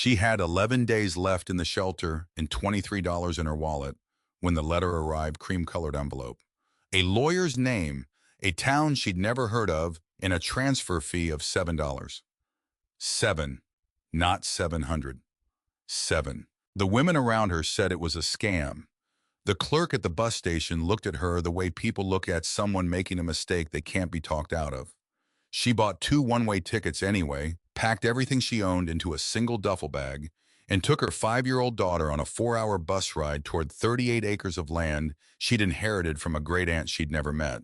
She had 11 days left in the shelter and $23 in her wallet when the letter arrived, cream-colored envelope. A lawyer's name, a town she'd never heard of, and a transfer fee of $7. Seven, not 700. Seven. The women around her said it was a scam. The clerk at the bus station looked at her the way people look at someone making a mistake they can't be talked out of. She bought two one-way tickets anyway, packed everything she owned into a single duffel bag, and took her 5-year-old daughter on a 4-hour bus ride toward 38 acres of land she'd inherited from a great-aunt she'd never met.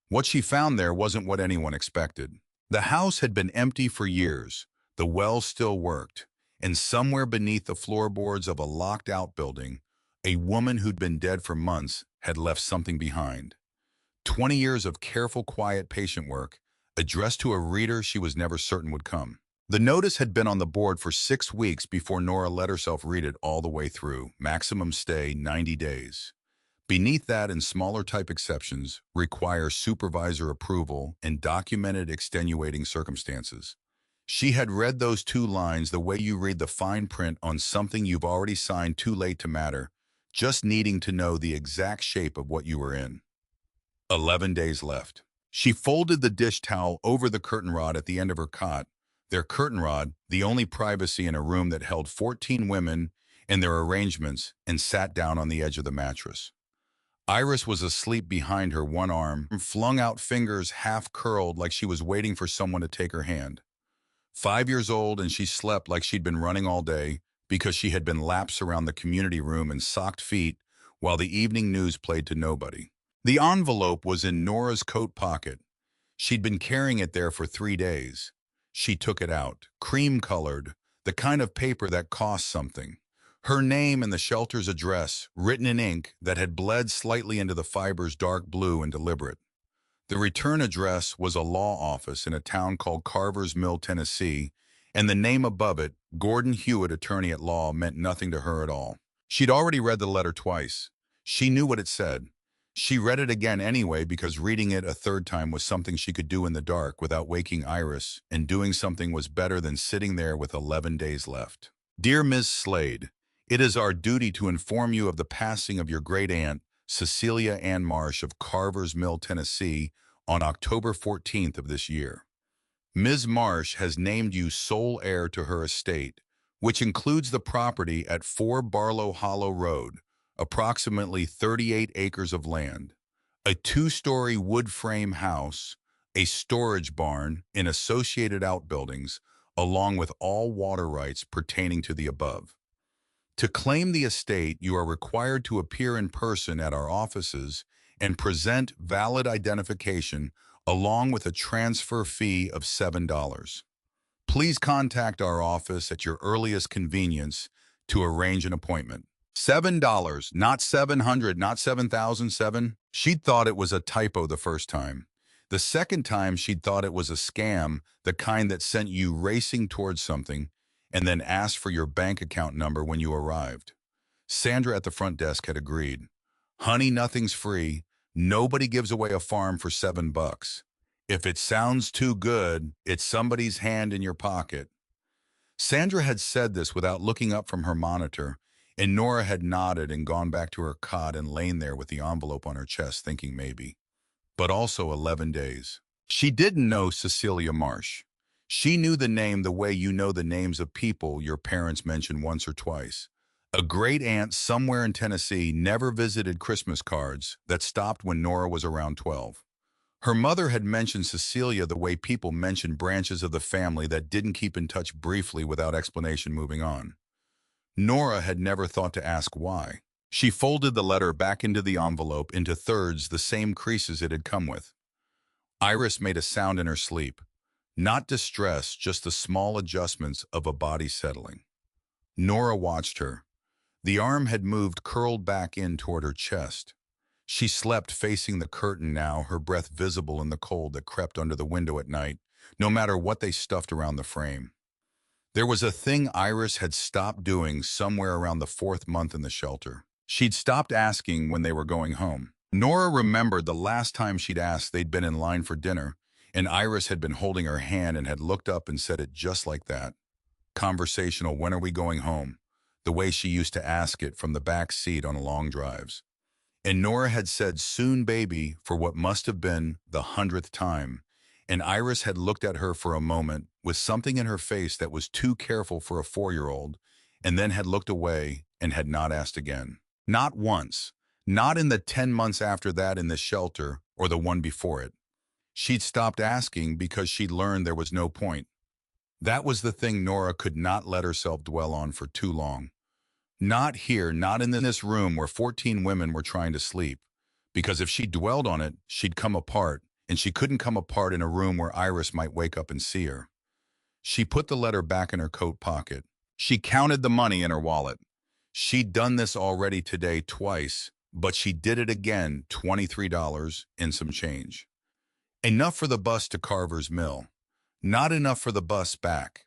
What she found there wasn't what anyone expected. The house had been empty for years, the well still worked, and somewhere beneath the floorboards of a locked-out building, a woman who'd been dead for months had left something behind. 20 years of careful, quiet, patient work, addressed to a reader she was never certain would come. The notice had been on the board for 6 weeks before Nora let herself read it all the way through. Maximum stay, 90 days. Beneath that, in smaller type exceptions, require supervisor approval and documented extenuating circumstances. She had read those 2 lines the way you read the fine print on something you've already signed too late to matter, just needing to know the exact shape of what you were in. 11 days left. She folded the dish towel over the curtain rod at the end of her cot, their curtain rod, the only privacy in a room that held 14 women and their arrangements, and sat down on the edge of the mattress. Iris was asleep behind her, one arm, flung out, fingers half curled like she was waiting for someone to take her hand. 5 years old, and she slept like she'd been running all day because she had been laps around the community room in socked feet while the evening news played to nobody. The envelope was in Nora's coat pocket. She'd been carrying it there for 3 days. She took it out, cream-colored, the kind of paper that cost something. Her name and the shelter's address, written in ink that had bled slightly into the fibers, dark blue and deliberate. The return address was a law office in a town called Carver's Mill, Tennessee, and the name above it, Gordon Hewitt, attorney at law, meant nothing to her at all. She'd already read the letter twice. She knew what it said. She read it again anyway because reading it a third time was something she could do in the dark without waking Iris, and doing something was better than sitting there with 11 days left. Dear Ms. Slade, it is our duty to inform you of the passing of your great-aunt, Cecilia Ann Marsh of Carver's Mill, Tennessee, on October 14th of this year. Ms. Marsh has named you sole heir to her estate, which includes the property at 4 Barlow Hollow Road, approximately 38 acres of land, a 2-story wood frame house, a storage barn, and associated outbuildings, along with all water rights pertaining to the above. To claim the estate, you are required to appear in person at our offices and present valid identification along with a transfer fee of $7. Please contact our office at your earliest convenience to arrange an appointment. $7, not 700, not 7,007. She'd thought it was a typo the first time. The second time, she'd thought it was a scam, the kind that sent you racing towards something and then asked for your bank account number when you arrived. Sandra at the front desk had agreed. Honey, nothing's free. Nobody gives away a farm for $7. If it sounds too good, it's somebody's hand in your pocket. Sandra had said this without looking up from her monitor, and Nora had nodded and gone back to her cot and lain there with the envelope on her chest, thinking maybe. But also 11 days. She didn't know Cecilia Marsh. She knew the name the way you know the names of people your parents mentioned once or twice. A great-aunt somewhere in Tennessee never visited Christmas cards that stopped when Nora was around 12. Her mother had mentioned Cecilia the way people mention branches of the family that didn't keep in touch briefly without explanation moving on. Nora had never thought to ask why. She folded the letter back into the envelope into thirds, the same creases it had come with. Iris made a sound in her sleep. Not distress, just the small adjustments of a body settling. Nora watched her. The arm had moved, curled back in toward her chest. She slept facing the curtain now, her breath visible in the cold that crept under the window at night, no matter what they stuffed around the frame. There was a thing Iris had stopped doing somewhere around the 4th month in the shelter. She'd stopped asking when they were going home. Nora remembered the last time she'd asked, they'd been in line for dinner, and Iris had been holding her hand and had looked up and said it just like that. conversational "when are we going home?" the way she used to ask it from the back seat on long drives. And Nora had said "soon, baby" for what must have been the 100th time, and Iris had looked at her for a moment with something in her face that was too careful for a 4-year-old, and then had looked away and had not asked again. Not once. Not in the 10 months after that in the shelter or the one before it. She'd stopped asking because she'd learned there was no point. That was the thing Nora could not let herself dwell on for too long. Not here, not in this room where 14 women were trying to sleep. Because if she dwelled on it, she'd come apart, and she couldn't come apart in a room where Iris might wake up and see her. She put the letter back in her coat pocket. She counted the money in her wallet. She'd done this already today twice, but she did it again, $23 and some change. Enough for the bus to Carver's Mill. Not enough for the bus back.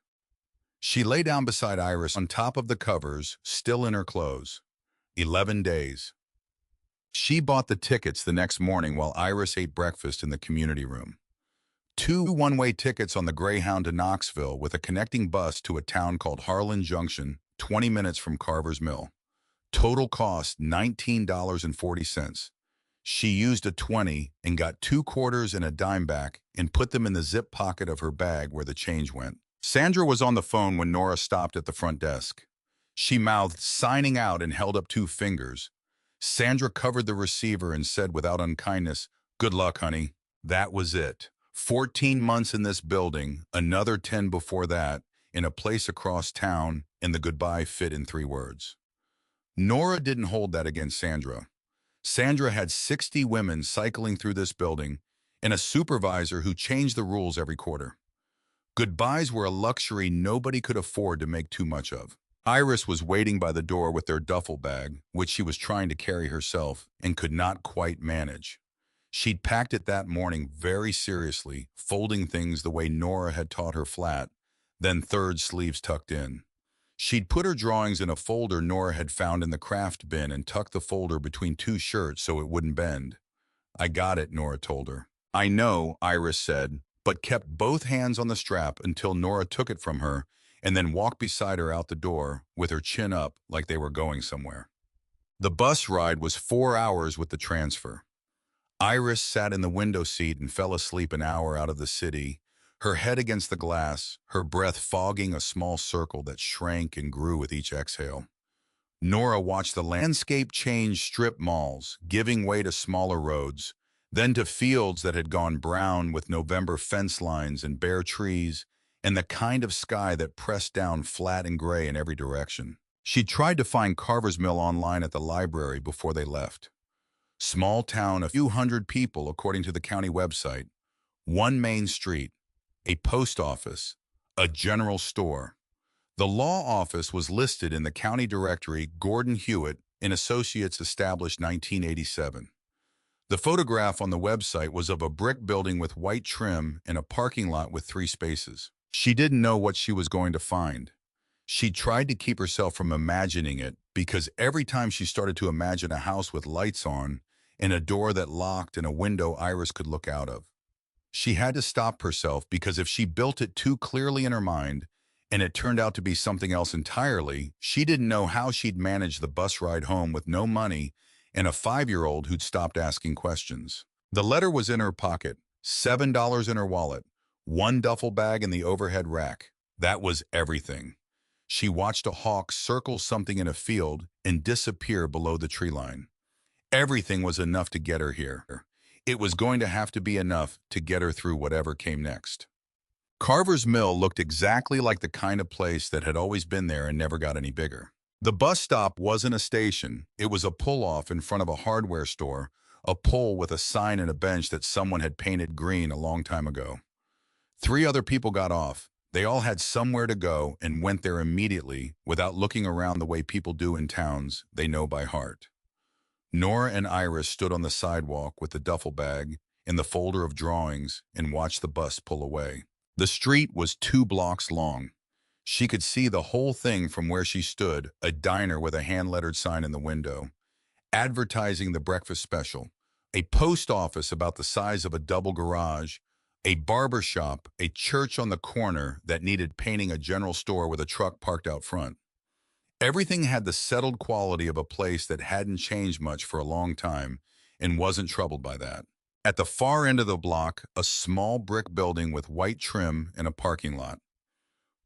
She lay down beside Iris on top of the covers, still in her clothes. 11 days. She bought the tickets the next morning while Iris ate breakfast in the community room. 2 one-way tickets on the Greyhound to Knoxville with a connecting bus to a town called Harlan Junction, 20 minutes from Carver's Mill. Total cost $19.40. She used a 20 and got 2 quarters and a dime back and put them in the zip pocket of her bag where the change went. Sandra was on the phone when Nora stopped at the front desk. She mouthed "signing out" and held up 2 fingers. Sandra covered the receiver and said without unkindness, "Good luck, honey." That was it. 14 months in this building, another 10 before that, in a place across town, and the goodbye fit in 3 words. Nora didn't hold that against Sandra. Sandra had 60 women cycling through this building and a supervisor who changed the rules every quarter. Goodbyes were a luxury nobody could afford to make too much of. Iris was waiting by the door with their duffel bag, which she was trying to carry herself and could not quite manage. She'd packed it that morning very seriously, folding things the way Nora had taught her flat, then third sleeves tucked in. She'd put her drawings in a folder Nora had found in the craft bin and tucked the folder between 2 shirts so it wouldn't bend. "I got it," Nora told her. "I know," Iris said, but kept both hands on the strap until Nora took it from her and then walked beside her out the door with her chin up like they were going somewhere. The bus ride was 4 hours with the transfer. Iris sat in the window seat and fell asleep an hour out of the city, her head against the glass, her breath fogging a small circle that shrank and grew with each exhale. Nora watched the landscape change strip malls, giving way to smaller roads, then to fields that had gone brown with November fence lines and bare trees, and the kind of sky that pressed down flat and gray in every direction. She tried to find Carver's Mill online at the library before they left. Small town, a few hundred people according to the county website, 1 main street, a post office, a general store. The law office was listed in the county directory Gordon Hewitt and Associates, established 1987. The photograph on the website was of a brick building with white trim and a parking lot with 3 spaces. She didn't know what she was going to find. She tried to keep herself from imagining it because every time she started to imagine a house with lights on and a door that locked and a window Iris could look out of, she had to stop herself, because if she built it too clearly in her mind and it turned out to be something else entirely, she didn't know how she'd manage the bus ride home with no money and a 5-year-old who'd stopped asking questions. The letter was in her pocket, $7 in her wallet, 1 duffel bag in the overhead rack. That was everything. She watched a hawk circle something in a field and disappear below the tree line. Everything was enough to get her here. It was going to have to be enough to get her through whatever came next. Carver's Mill looked exactly like the kind of place that had always been there and never got any bigger. The bus stop wasn't a station. It was a pull-off in front of a hardware store, a pole with a sign and a bench that someone had painted green a long time ago. 3 other people got off. They all had somewhere to go and went there immediately without looking around the way people do in towns they know by heart. Nora and Iris stood on the sidewalk with the duffel bag and the folder of drawings and watched the bus pull away. The street was 2 blocks long. She could see the whole thing from where she stood, a diner with a hand-lettered sign in the window, advertising the breakfast special, a post office about the size of a double garage, A barber shop, a church on the corner that needed painting, a general store with a truck parked out front. Everything had the settled quality of a place that hadn't changed much for a long time and wasn't troubled by that. At the far end of the block, a small brick building with white trim and a parking lot.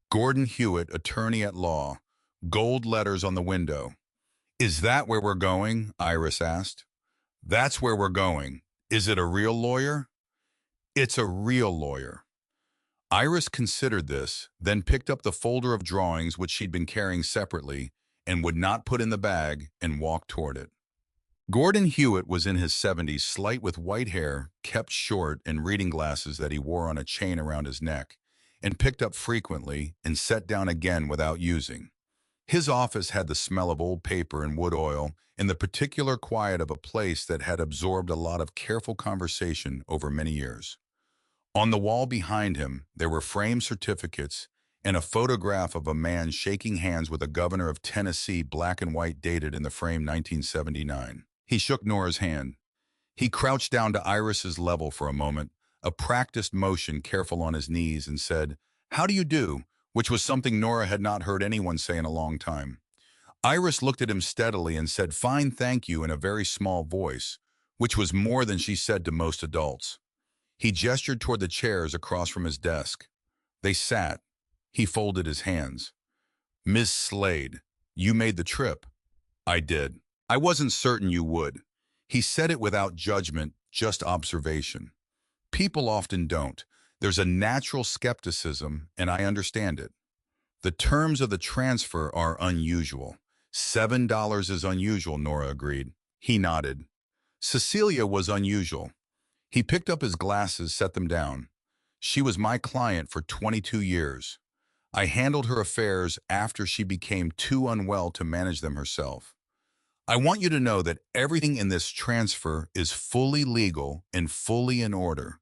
Gordon Hewitt, attorney at law, gold letters on the window. Is that where we're going? Iris asked. That's where we're going. Is it a real lawyer? It's a real lawyer. Iris considered this, then picked up the folder of drawings which she'd been carrying separately and would not put in the bag and walked toward it. Gordon Hewitt was in his 70s, slight with white hair, kept short, and reading glasses that he wore on a chain around his neck, and picked up frequently and set down again without using. His office had the smell of old paper and wood oil and the particular quiet of a place that had absorbed a lot of careful conversation over many years. On the wall behind him, there were framed certificates and a photograph of a man shaking hands with a governor of Tennessee, black and white, dated in the frame 1979. He shook Nora's hand. He crouched down to Iris's level for a moment, a practiced motion, careful on his knees, and said, "How do you do?" which was something Nora had not heard anyone say in a long time. Iris looked at him steadily and said, "Fine, thank you," in a very small voice, which was more than she said to most adults. He gestured toward the chairs across from his desk. They sat. He folded his hands. "Miss Slade, you made the trip." "I did. I wasn't certain you would." He said it without judgment, just observation. People often don't. There's a natural skepticism, and I understand it. The terms of the transfer are unusual. $7 is unusual, Nora agreed. He nodded. Cecilia was unusual. He picked up his glasses, set them down. She was my client for 22 years. I handled her affairs after she became too unwell to manage them herself. I want you to know that everything in this transfer is fully legal and fully in order.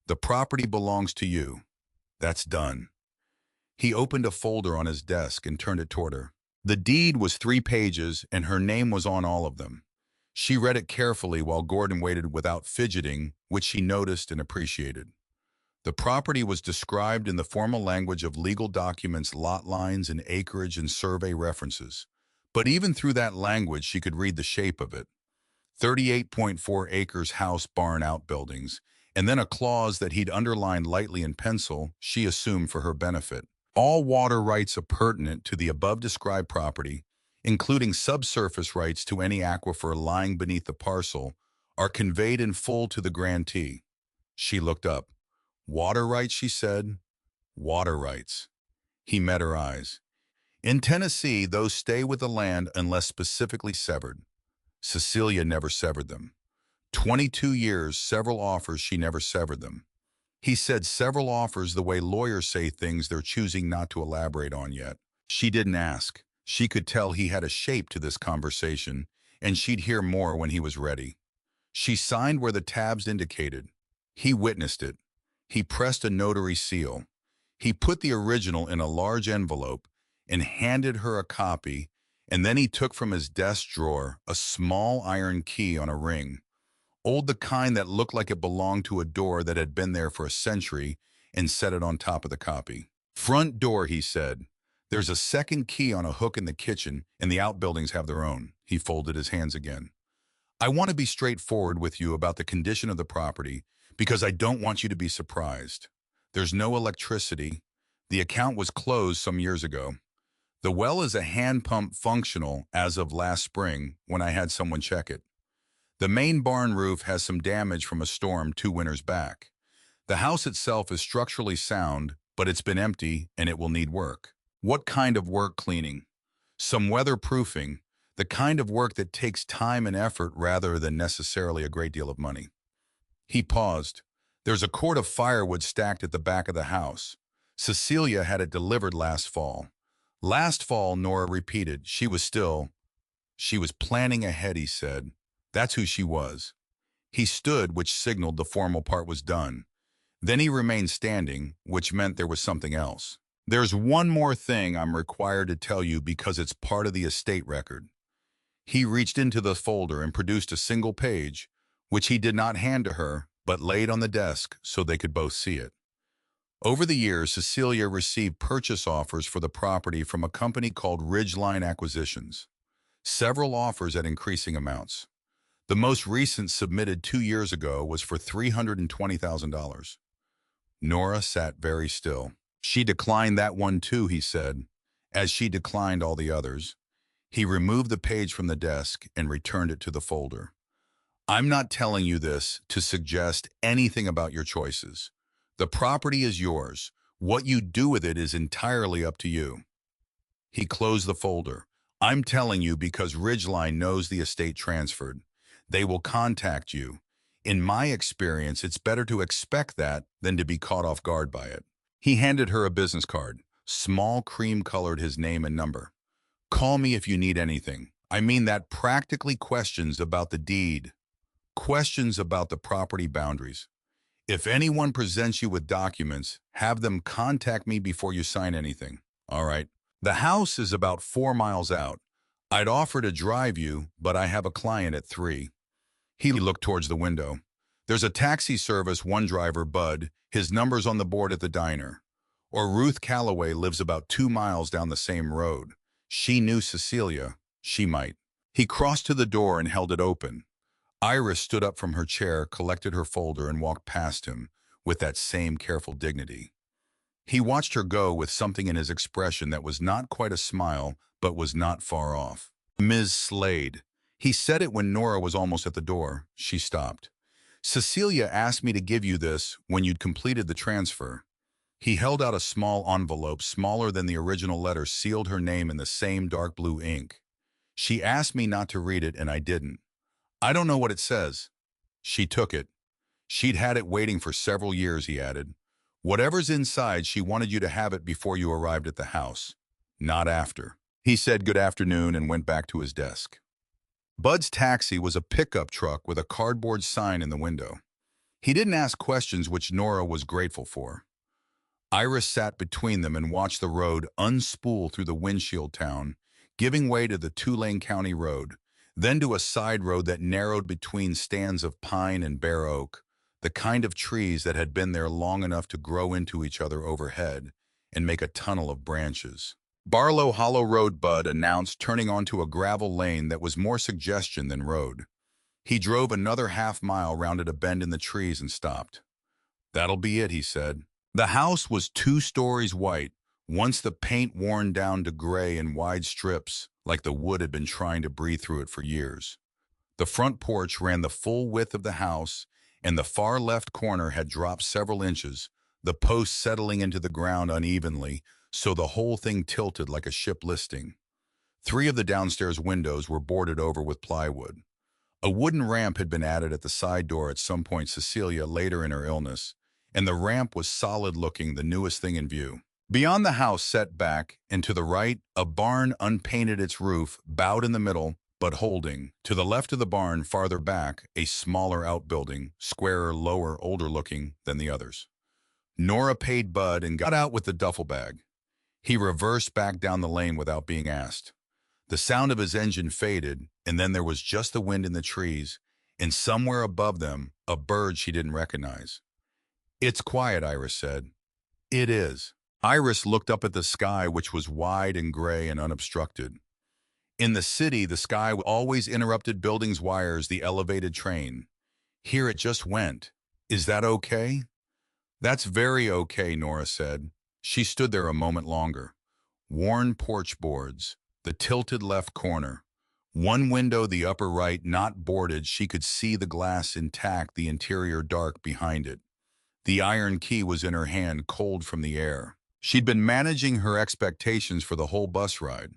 The property belongs to you. That's done. He opened a folder on his desk and turned it toward her. The deed was 3 pages, and her name was on all of them. She read it carefully while Gordon waited without fidgeting, which she noticed and appreciated. The property was described in the formal language of legal documents, lot lines and acreage and survey references. But even through that language, she could read the shape of it. 38.4 acres, house, barn, outbuildings, and then a clause that he'd underlined lightly in pencil, she assumed for her benefit. All water rights appurtenant to the above-described property, including subsurface rights to any aquifer lying beneath the parcel, are conveyed in full to the grantee. She looked up. "Water rights," she said. "Water rights." He met her eyes. "In Tennessee, those stay with the land unless specifically severed. Cecilia never severed them. 22 years, several offers, she never severed them." He said several offers the way lawyers say things they're choosing not to elaborate on yet. She didn't ask. She could tell he had a shape to this conversation, and she'd hear more when he was ready. She signed where the tabs indicated. He witnessed it. He pressed a notary seal. He put the original in a large envelope and handed her a copy, and then he took from his desk drawer a small iron key on a ring, old, the kind that looked like it belonged to a door that had been there for a century, and set it on top of the copy. "Front door," he said. "There's a second key on a hook in the kitchen, and the outbuildings have their own." He folded his hands again. "I want to be straightforward with you about the condition of the property because I don't want you to be surprised. There's no electricity. The account was closed some years ago. The well is a hand pump, functional as of last spring when I had someone check it. The main barn roof has some damage from a storm 2 winters back. The house itself is structurally sound, but it's been empty and it will need work." "What kind of work?" "Cleaning. Some weatherproofing, the kind of work that takes time and effort rather than necessarily a great deal of money." He paused. "There's a cord of firewood stacked at the back of the house. Cecilia had it delivered last fall." "Last fall," Nora repeated. She was planning ahead, he said. That's who she was. He stood, which signaled the formal part was done. Then he remained standing, which meant there was something else. "There's one more thing I'm required to tell you because it's part of the estate record." He reached into the folder and produced a single page, which he did not hand to her, but laid on the desk so they could both see it. Over the years, Cecilia received purchase offers for the property from a company called Ridgeline Acquisitions. Several offers at increasing amounts. The most recent, submitted 2 years ago, was for $320,000. Nora sat very still. She declined that one too, he said, as she declined all the others. He removed the page from the desk and returned it to the folder. I'm not telling you this to suggest anything about your choices. The property is yours. What you do with it is entirely up to you. He closed the folder. I'm telling you because Ridgeline knows the estate transferred. They will contact you. In my experience, it's better to expect that than to be caught off guard by it. He handed her a business card. Small cream-colored his name and number. Call me if you need anything. I mean that, practically questions about the deed. Questions about the property boundaries. If anyone presents you with documents, have them contact me before you sign anything. All right. The house is about 4 miles out. I'd offer to drive you, but I have a client at 3. He looked towards the window. There's a taxi service, one driver, Bud. His number's on the board at the diner. Or Ruth Calloway lives about 2 miles down the same road. She knew Cecilia. She might. He crossed to the door and held it open. Iris stood up from her chair, collected her folder, and walked past him with that same careful dignity. He watched her go with something in his expression that was not quite a smile, but was not far off. Ms. Slade. He said it when Nora was almost at the door. She stopped. Cecilia asked me to give you this when you'd completed the transfer. He held out a small envelope, smaller than the original letter, sealed her name in the same dark blue ink. She asked me not to read it, and I didn't. I don't know what it says. She took it. She'd had it waiting for several years, he added. Whatever's inside, she wanted you to have it before you arrived at the house, not after. He said good afternoon and went back to his desk. Bud's taxi was a pickup truck with a cardboard sign in the window. He didn't ask questions, which Nora was grateful for. Iris sat between them and watched the road unspool through the windshield town, giving way to the 2-lane county road, then to a side road that narrowed between stands of pine and bare oak, the kind of trees that had been there long enough to grow into each other overhead and make a tunnel of branches. Barlow Hollow Road, Bud announced, turning onto a gravel lane that was more suggestion than road. He drove another half-mile, rounded a bend in the trees, and stopped. That'll be it, he said. The house was 2 stories white, once the paint worn down to gray in wide strips, like the wood had been trying to breathe through it for years. The front porch ran the full width of the house, and the far left corner had dropped several inches, the posts settling into the ground unevenly, so the whole thing tilted like a ship listing. 3 of the downstairs windows were boarded over with plywood. A wooden ramp had been added at the side door at some point, Cecilia, later in her illness, and the ramp was solid-looking, the newest thing in view. Beyond the house, set back, and to the right, a barn unpainted, its roof bowed in the middle, but holding. To the left of the barn, farther back, a smaller outbuilding, squarer, lower, older-looking than the others. Nora paid Bud and got out with the duffel bag. He reversed back down the lane without being asked. The sound of his engine faded, and then there was just the wind in the trees, and somewhere above them, a bird she didn't recognize. It's quiet, Iris said. It is. Iris looked up at the sky, which was wide and gray and unobstructed. In the city, the sky always interrupted buildings, wires, the elevated train. Here it just went. Is that okay? That's very okay, Nora said. She stood there a moment longer. Worn porch boards, the tilted left corner. One window, the upper right, not boarded. She could see the glass intact, the interior dark behind it. The iron key was in her hand, cold from the air. She'd been managing her expectations for the whole bus ride.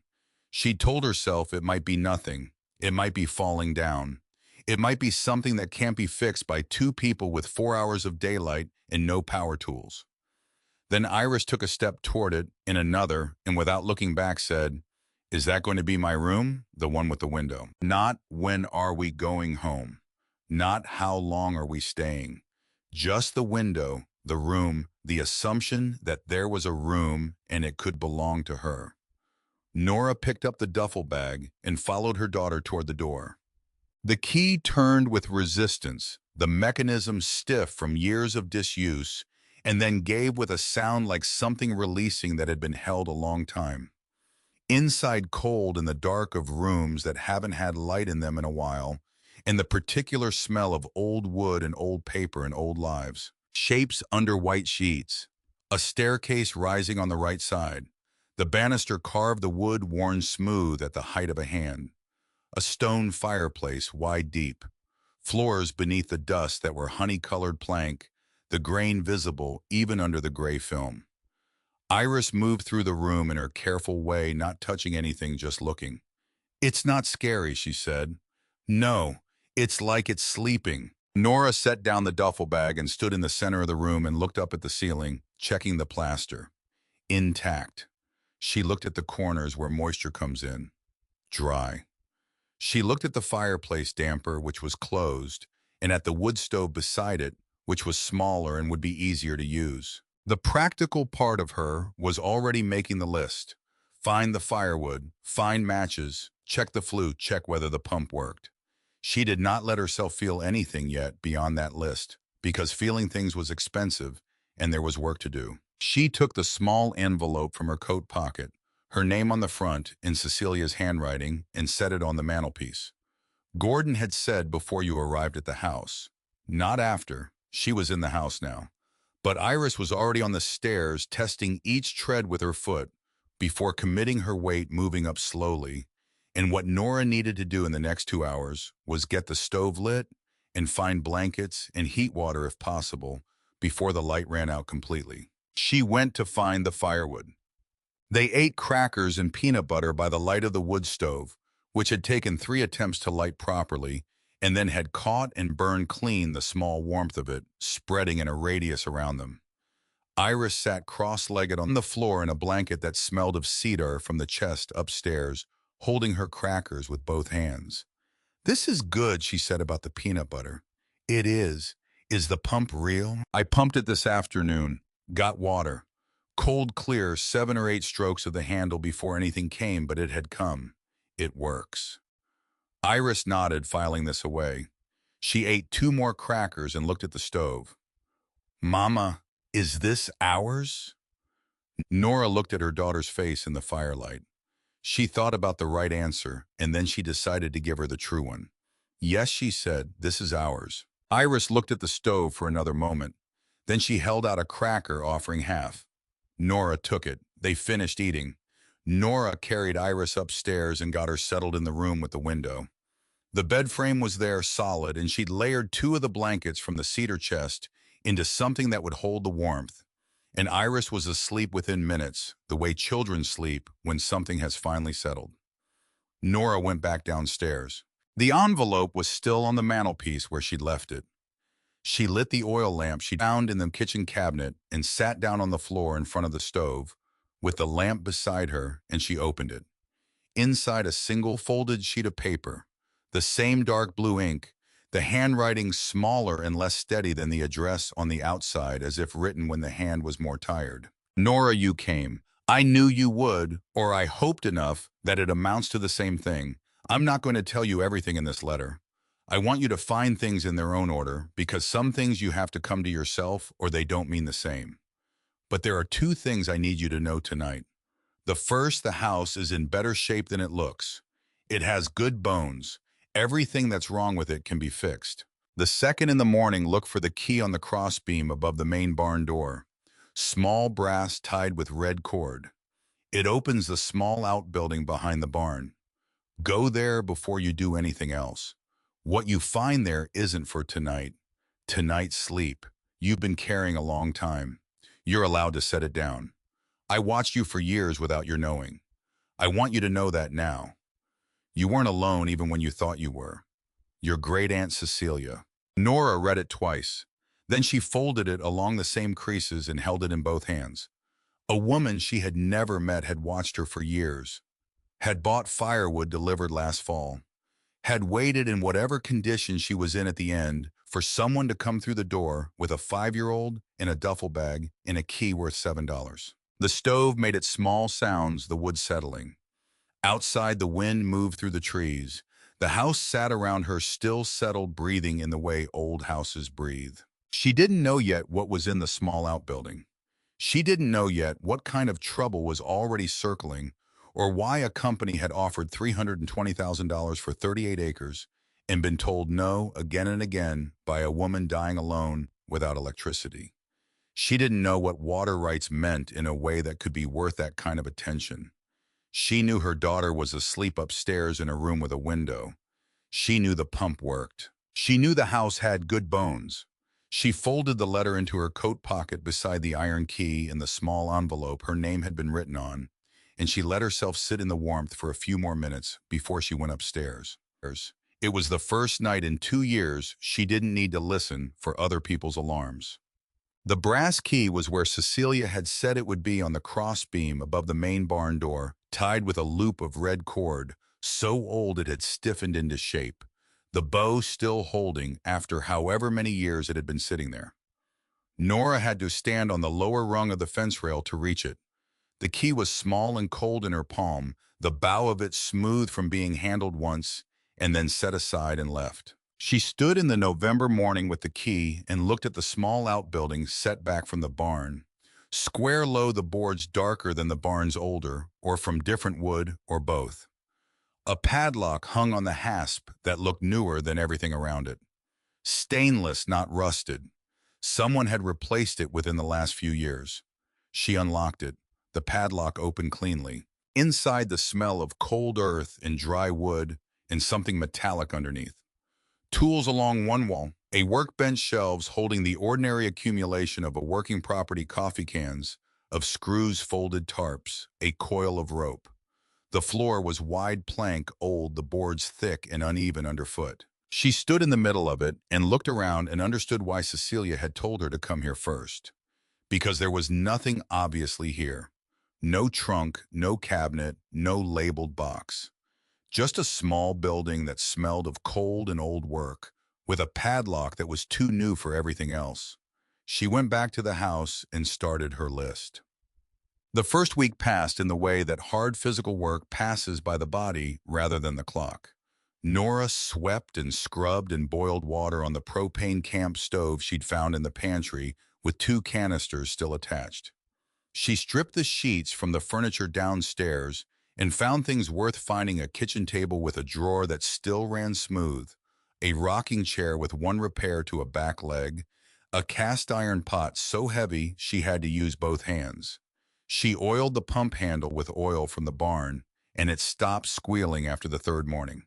She'd told herself it might be nothing. It might be falling down. It might be something that can't be fixed by 2 people with 4 hours of daylight and no power tools. Then Iris took a step toward it, and another, and without looking back said, "Is that going to be my room?" The one with the window. Not when are we going home. Not how long are we staying. Just the window, the room, the assumption that there was a room and it could belong to her. Nora picked up the duffel bag and followed her daughter toward the door. The key turned with resistance, the mechanism stiff from years of disuse, and then gave with a sound like something releasing that had been held a long time. Inside cold in the dark of rooms that haven't had light in them in a while, and the particular smell of old wood and old paper and old lives. Shapes under white sheets. A staircase rising on the right side. The banister carved the wood worn smooth at the height of a hand. A stone fireplace wide deep. Floors beneath the dust that were honey-colored plank, the grain visible even under the gray film. Iris moved through the room in her careful way, not touching anything, just looking. "It's not scary," she said. "No, it's like it's sleeping." Nora set down the duffel bag and stood in the center of the room and looked up at the ceiling, checking the plaster. Intact. She looked at the corners where moisture comes in. Dry. She looked at the fireplace damper, which was closed, and at the wood stove beside it, which was smaller and would be easier to use. The practical part of her was already making the list. Find the firewood, find matches, check the flue, check whether the pump worked. She did not let herself feel anything yet beyond that list, because feeling things was expensive and there was work to do. She took the small envelope from her coat pocket, her name on the front in Cecilia's handwriting, and set it on the mantelpiece. Gordon had said before you arrived at the house. Not after. She was in the house now. But Iris was already on the stairs, testing each tread with her foot before committing her weight, moving up slowly. And what Nora needed to do in the next 2 hours was get the stove lit and find blankets and heat water if possible before the light ran out completely. She went to find the firewood. They ate crackers and peanut butter by the light of the wood stove, which had taken 3 attempts to light properly, and then had caught and burned clean the small warmth of it, spreading in a radius around them. Iris sat cross-legged on the floor in a blanket that smelled of cedar from the chest upstairs, holding her crackers with both hands. "This is good," she said about the peanut butter. "It is. Is the pump real?" "I pumped it this afternoon. Got water. Cold clear, 7 or 8 strokes of the handle before anything came, but it had come. It works." Iris nodded, filing this away. She ate 2 more crackers and looked at the stove. "Mama, is this ours?" Nora looked at her daughter's face in the firelight. She thought about the right answer, and then she decided to give her the true one. "Yes," she said, "this is ours." Iris looked at the stove for another moment. Then she held out a cracker, offering half. Nora took it. They finished eating. Nora carried Iris upstairs and got her settled in the room with the window. The bed frame was there, solid, and she'd layered 2 of the blankets from the cedar chest into something that would hold the warmth. And Iris was asleep within minutes, the way children sleep when something has finally settled. Nora went back downstairs. The envelope was still on the mantelpiece where she'd left it. She lit the oil lamp she found in the kitchen cabinet and sat down on the floor in front of the stove, with the lamp beside her, and she opened it. Inside, a single folded sheet of paper, the same dark blue ink, the handwriting smaller and less steady than the address on the outside, as if written when the hand was more tired. "Nora, you came. I knew you would, or I hoped enough that it amounts to the same thing. I'm not going to tell you everything in this letter. I want you to find things in their own order, because some things you have to come to yourself or they don't mean the same. But there are 2 things I need you to know tonight. The first, the house is in better shape than it looks. It has good bones. Everything that's wrong with it can be fixed. The second, in the morning, look for the key on the crossbeam above the main barn door. Small brass tied with red cord. It opens the small outbuilding behind the barn. Go there before you do anything else. What you find there isn't for tonight. Tonight's sleep. You've been carrying a long time. You're allowed to set it down. I watched you for years without your knowing. I want you to know that now. You weren't alone even when you thought you were. Your great-aunt Cecilia." Nora read it twice. Then she folded it along the same creases and held it in both hands. A woman she had never met had watched her for years, had bought firewood delivered last fall, had waited in whatever condition she was in at the end for someone to come through the door with a 5-year-old in a duffel bag and a key worth $7. The stove made its small sounds, the wood settling. Outside, the wind moved through the trees. The house sat around her, still settled, breathing in the way old houses breathe. She didn't know yet what was in the small outbuilding. She didn't know yet what kind of trouble was already circling, or why a company had offered $320,000 for 38 acres and been told no again and again by a woman dying alone without electricity. She didn't know what water rights meant in a way that could be worth that kind of attention. She knew her daughter was asleep upstairs in a room with a window. She knew the pump worked. She knew the house had good bones. She folded the letter into her coat pocket beside the iron key and the small envelope her name had been written on, and she let herself sit in the warmth for a few more minutes before she went upstairs. It was the first night in 2 years she didn't need to listen for other people's alarms. The brass key was where Cecilia had said it would be, on the crossbeam above the main barn door, tied with a loop of red cord, so old it had stiffened into shape, the bow still holding after however many years it had been sitting there. Nora had to stand on the lower rung of the fence rail to reach it. The key was small and cold in her palm, the bow of it smooth from being handled once and then set aside and left. She stood in the November morning with the key and looked at the small outbuilding set back from the barn. Square low, the boards darker than the barn's older, or from different wood, or both. A padlock hung on the hasp that looked newer than everything around it. Stainless, not rusted. Someone had replaced it within the last few years. She unlocked it. The padlock opened cleanly. Inside, the smell of cold earth and dry wood and something metallic underneath. Tools along one wall, a workbench, shelves holding the ordinary accumulation of a working property, coffee cans, of screws, folded tarps, a coil of rope. The floor was wide plank, old, the boards thick and uneven underfoot. She stood in the middle of it and looked around and understood why Cecilia had told her to come here first. Because there was nothing obviously here. No trunk, no cabinet, no labeled box. Just a small building that smelled of cold and old work, with a padlock that was too new for everything else. She went back to the house and started her list. The first week passed in the way that hard physical work passes by the body rather than the clock. Nora swept and scrubbed and boiled water on the propane camp stove she'd found in the pantry with 2 canisters still attached. She stripped the sheets from the furniture downstairs and found things worth finding: a kitchen table with a drawer that still ran smooth, a rocking chair with one repair to a back leg, a cast iron pot so heavy she had to use both hands. She oiled the pump handle with oil from the barn, and it stopped squealing after the 3rd morning.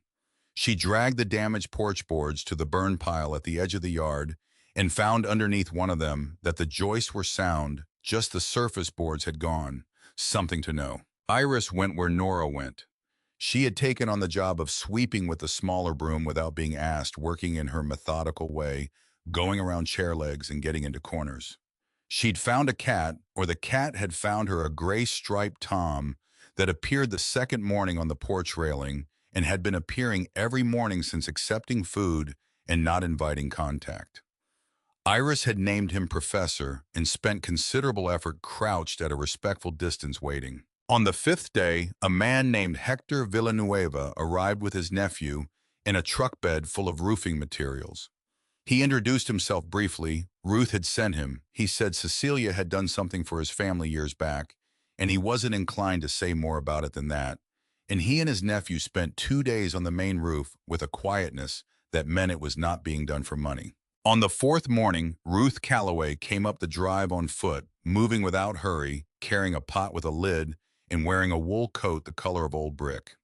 She dragged the damaged porch boards to the burn pile at the edge of the yard and found underneath one of them that the joists were sound, just the surface boards had gone. Something to know. Iris went where Nora went. She had taken on the job of sweeping with the smaller broom without being asked, working in her methodical way, going around chair legs and getting into corners. She'd found a cat, or the cat had found her, a gray striped tom that appeared the 2nd morning on the porch railing and had been appearing every morning since accepting food and not inviting contact. Iris had named him Professor and spent considerable effort crouched at a respectful distance waiting. On the 5th day, a man named Hector Villanueva arrived with his nephew in a truck bed full of roofing materials. He introduced himself briefly. Ruth had sent him. He said Cecilia had done something for his family years back, and he wasn't inclined to say more about it than that. And he and his nephew spent 2 days on the main roof with a quietness that meant it was not being done for money. On the 4th morning, Ruth Calloway came up the drive on foot, moving without hurry, carrying a pot with a lid, and wearing a wool coat the color of old brick.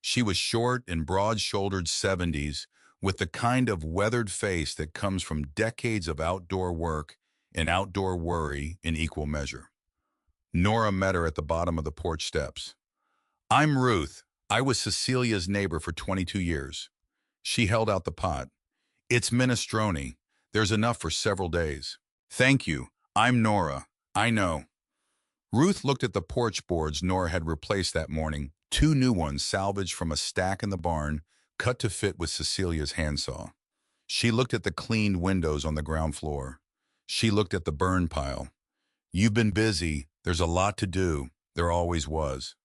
She was short and broad-shouldered 70s, with the kind of weathered face that comes from decades of outdoor work and outdoor worry in equal measure. Nora met her at the bottom of the porch steps. "I'm Ruth. I was Cecilia's neighbor for 22 years. She held out the pot. "It's minestrone. There's enough for several days." "Thank you. I'm Nora. I know." Ruth looked at the porch boards Nora had replaced that morning, 2 new ones salvaged from a stack in the barn, cut to fit with Cecilia's handsaw. She looked at the cleaned windows on the ground floor. She looked at the burn pile. "You've been busy. There's a lot to do. There always was."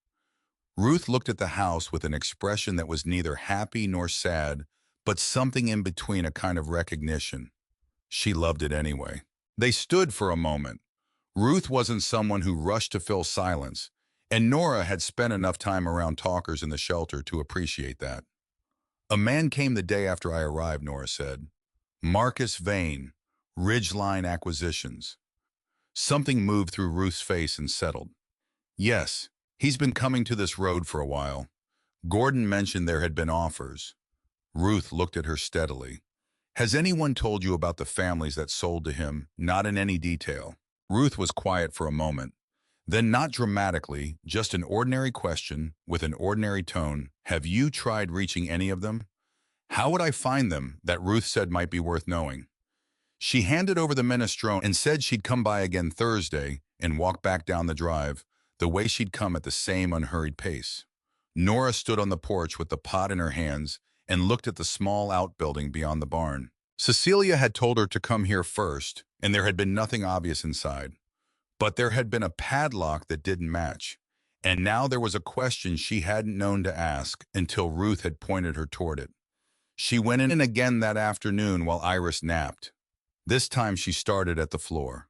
Ruth looked at the house with an expression that was neither happy nor sad, but something in between, a kind of recognition. She loved it anyway. They stood for a moment. Ruth wasn't someone who rushed to fill silence, and Nora had spent enough time around talkers in the shelter to appreciate that. A man came the day after I arrived, Nora said. Marcus Vane, Ridgeline Acquisitions. Something moved through Ruth's face and settled. Yes, he's been coming to this road for a while. Gordon mentioned there had been offers. Ruth looked at her steadily. Has anyone told you about the families that sold to him? Not in any detail. Ruth was quiet for a moment. Then, not dramatically, just an ordinary question with an ordinary tone. Have you tried reaching any of them? How would I find them? That Ruth said might be worth knowing. She handed over the minestrone and said she'd come by again Thursday and walk back down the drive, the way she'd come, at the same unhurried pace. Nora stood on the porch with the pot in her hands and looked at the small outbuilding beyond the barn. Cecilia had told her to come here first, and there had been nothing obvious inside. But there had been a padlock that didn't match, and now there was a question she hadn't known to ask until Ruth had pointed her toward it. She went in again that afternoon while Iris napped. This time she started at the floor.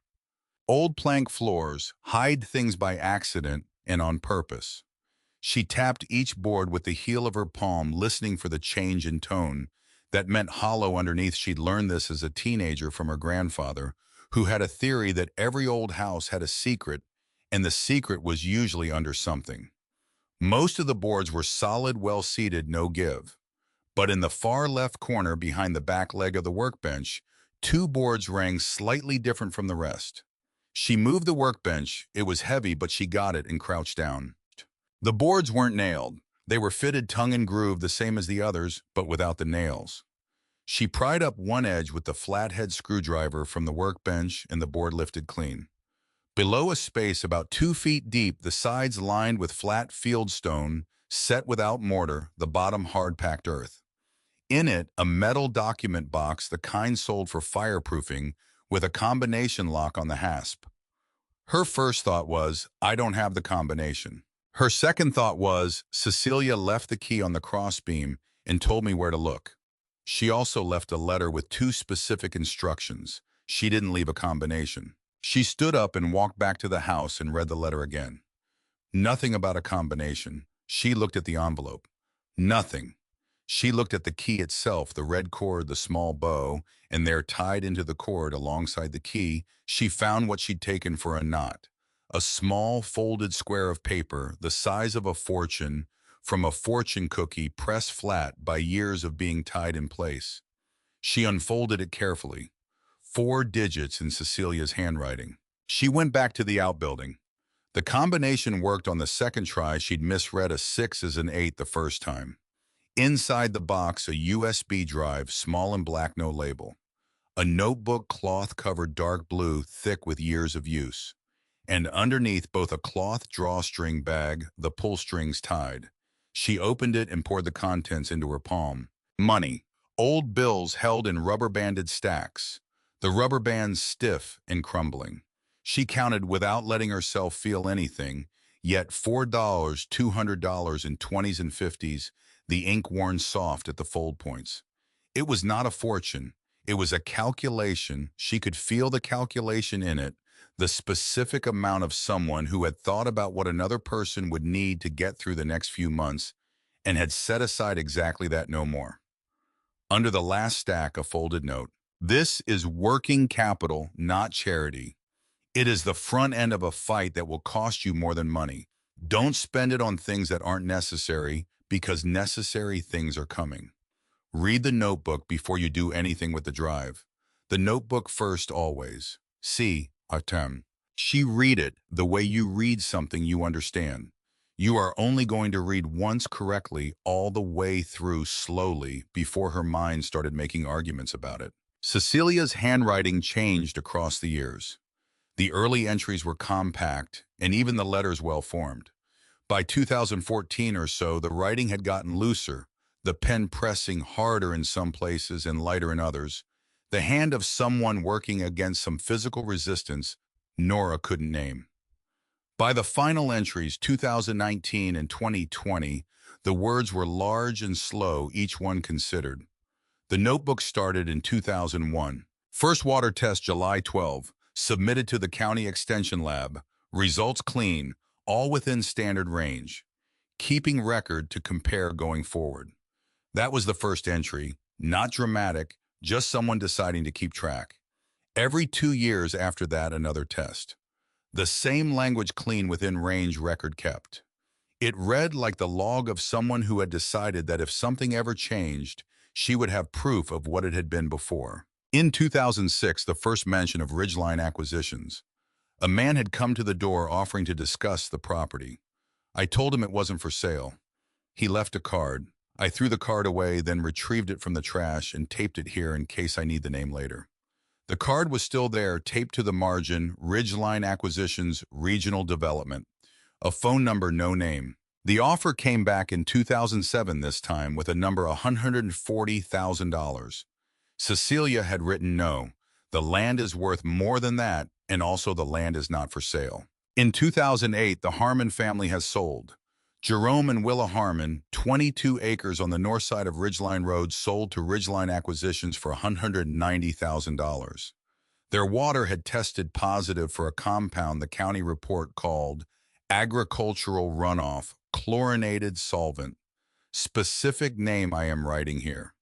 Old plank floors hide things by accident and on purpose. She tapped each board with the heel of her palm, listening for the change in tone that meant hollow underneath. She'd learned this as a teenager from her grandfather, who had a theory that every old house had a secret, and the secret was usually under something. Most of the boards were solid, well-seated, no give. But in the far left corner behind the back leg of the workbench, two boards rang slightly different from the rest. She moved the workbench. It was heavy, but she got it and crouched down. The boards weren't nailed. They were fitted tongue and groove, the same as the others, but without the nails. She pried up one edge with the flathead screwdriver from the workbench, and the board lifted clean. Below, a space about 2 feet deep, the sides lined with flat field stone, set without mortar, the bottom hard-packed earth. In it, a metal document box, the kind sold for fireproofing, with a combination lock on the hasp. Her first thought was, I don't have the combination. Her second thought was, Cecilia left the key on the crossbeam and told me where to look. She also left a letter with 2 specific instructions. She didn't leave a combination. She stood up and walked back to the house and read the letter again. Nothing about a combination. She looked at the envelope. Nothing. She looked at the key itself, the red cord, the small bow, and there, tied into the cord alongside the key, she found what she'd taken for a knot. A small folded square of paper, the size of a fortune, from a fortune cookie pressed flat by years of being tied in place. She unfolded it carefully. 4 digits in Cecilia's handwriting. She went back to the outbuilding. The combination worked on the second try. She'd misread a 6 as an 8 the first time. Inside the box, a USB drive, small and black, no label. A notebook, cloth covered, dark blue, thick with years of use. And underneath, both a cloth drawstring bag, the pull strings tied. She opened it and poured the contents into her palm. Money. Old bills held in rubber-banded stacks. The rubber bands stiff and crumbling. She counted without letting herself feel anything, yet $4, $200 in 20s and 50s, the ink worn soft at the fold points. It was not a fortune. It was a calculation. She could feel the calculation in it, the specific amount of someone who had thought about what another person would need to get through the next few months and had set aside exactly that, no more. Under the last stack, a folded note. This is working capital, not charity. It is the front end of a fight that will cost you more than money. Don't spend it on things that aren't necessary, because necessary things are coming. Read the notebook before you do anything with the drive. The notebook first, always. See, Artem. She read it the way you read something you understand. You are only going to read once correctly all the way through slowly before her mind started making arguments about it. Cecilia's handwriting changed across the years. The early entries were compact, and even the letters well-formed. By 2014 or so, the writing had gotten looser, the pen pressing harder in some places and lighter in others, the hand of someone working against some physical resistance Nora couldn't name. By the final entries, 2019 and 2020, the words were large and slow, each one considered. The notebook started in 2001. First water test July 12, submitted to the County Extension Lab. Results clean, all within standard range. Keeping record to compare going forward. That was the first entry, not dramatic, just someone deciding to keep track. Every 2 years after that, another test. The same language clean within range record kept. It read like the log of someone who had decided that if something ever changed, she would have proof of what it had been before. In 2006, the first mention of Ridgeline acquisitions. A man had come to the door offering to discuss the property. I told him it wasn't for sale. He left a card. I threw the card away, then retrieved it from the trash and taped it here in case I need the name later. The card was still there, taped to the margin, Ridgeline Acquisitions, Regional Development. A phone number, no name. The offer came back in 2007 this time with a number $140,000. Cecilia had written no. The land is worth more than that, and also the land is not for sale. In 2008, the Harmon family has sold. Jerome and Willa Harmon, 22 acres on the north side of Ridgeline Road, sold to Ridgeline Acquisitions for $190,000. Their water had tested positive for a compound the county report called agricultural runoff, chlorinated solvent. Specific name I am writing here.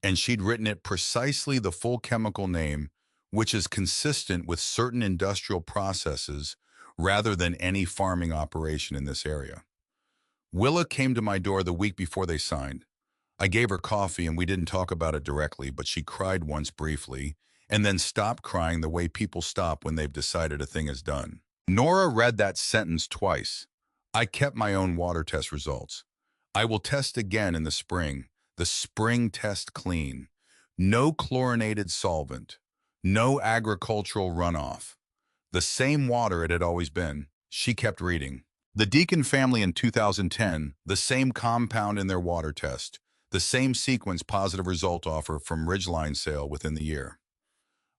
And she'd written it precisely the full chemical name, which is consistent with certain industrial processes rather than any farming operation in this area. Willa came to my door the week before they signed. I gave her coffee and we didn't talk about it directly, but she cried once briefly and then stopped crying the way people stop when they've decided a thing is done. Nora read that sentence twice. I kept my own water test results. I will test again in the spring test clean. No chlorinated solvent. No agricultural runoff. The same water it had always been. She kept reading. The Deacon family in 2010, the same compound in their water test, the same sequence positive result offer from Ridgeline sale within the year.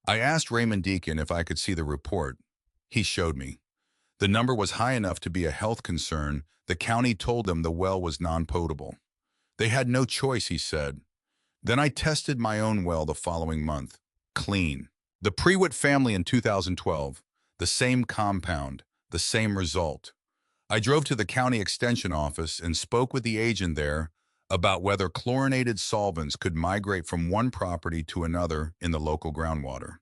I asked Raymond Deacon if I could see the report. He showed me. The number was high enough to be a health concern. The county told them the well was non-potable. They had no choice, he said. Then I tested my own well the following month. Clean. The Prewitt family in 2012, the same compound, the same result. I drove to the county extension office and spoke with the agent there about whether chlorinated solvents could migrate from one property to another in the local groundwater.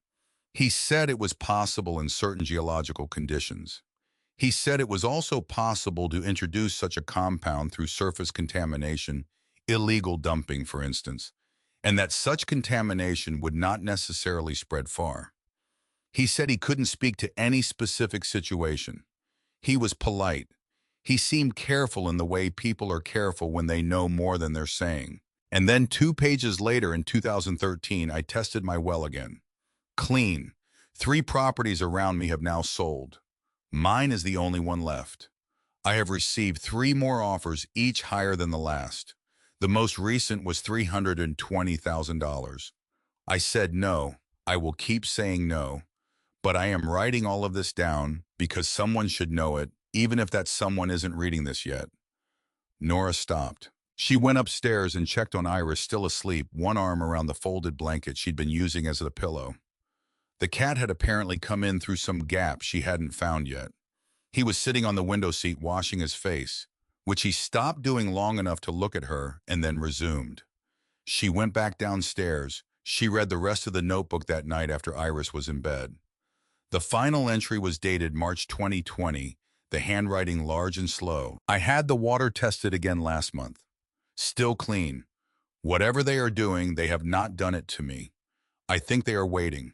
He said it was possible in certain geological conditions. He said it was also possible to introduce such a compound through surface contamination, illegal dumping, for instance, and that such contamination would not necessarily spread far. He said he couldn't speak to any specific situation. He was polite. He seemed careful in the way people are careful when they know more than they're saying. And then 2 pages later in 2013, I tested my well again. Clean. 3 properties around me have now sold. Mine is the only one left. I have received 3 more offers, each higher than the last. The most recent was $320,000. I said no. I will keep saying no. But I am writing all of this down because someone should know it, even if that someone isn't reading this yet. Nora stopped. She went upstairs and checked on Iris, still asleep, one arm around the folded blanket she'd been using as a pillow. The cat had apparently come in through some gap she hadn't found yet. He was sitting on the window seat washing his face, which he stopped doing long enough to look at her and then resumed. She went back downstairs. She read the rest of the notebook that night after Iris was in bed. The final entry was dated March 2020, the handwriting large and slow. I had the water tested again last month. Still clean. Whatever they are doing, they have not done it to me. I think they are waiting.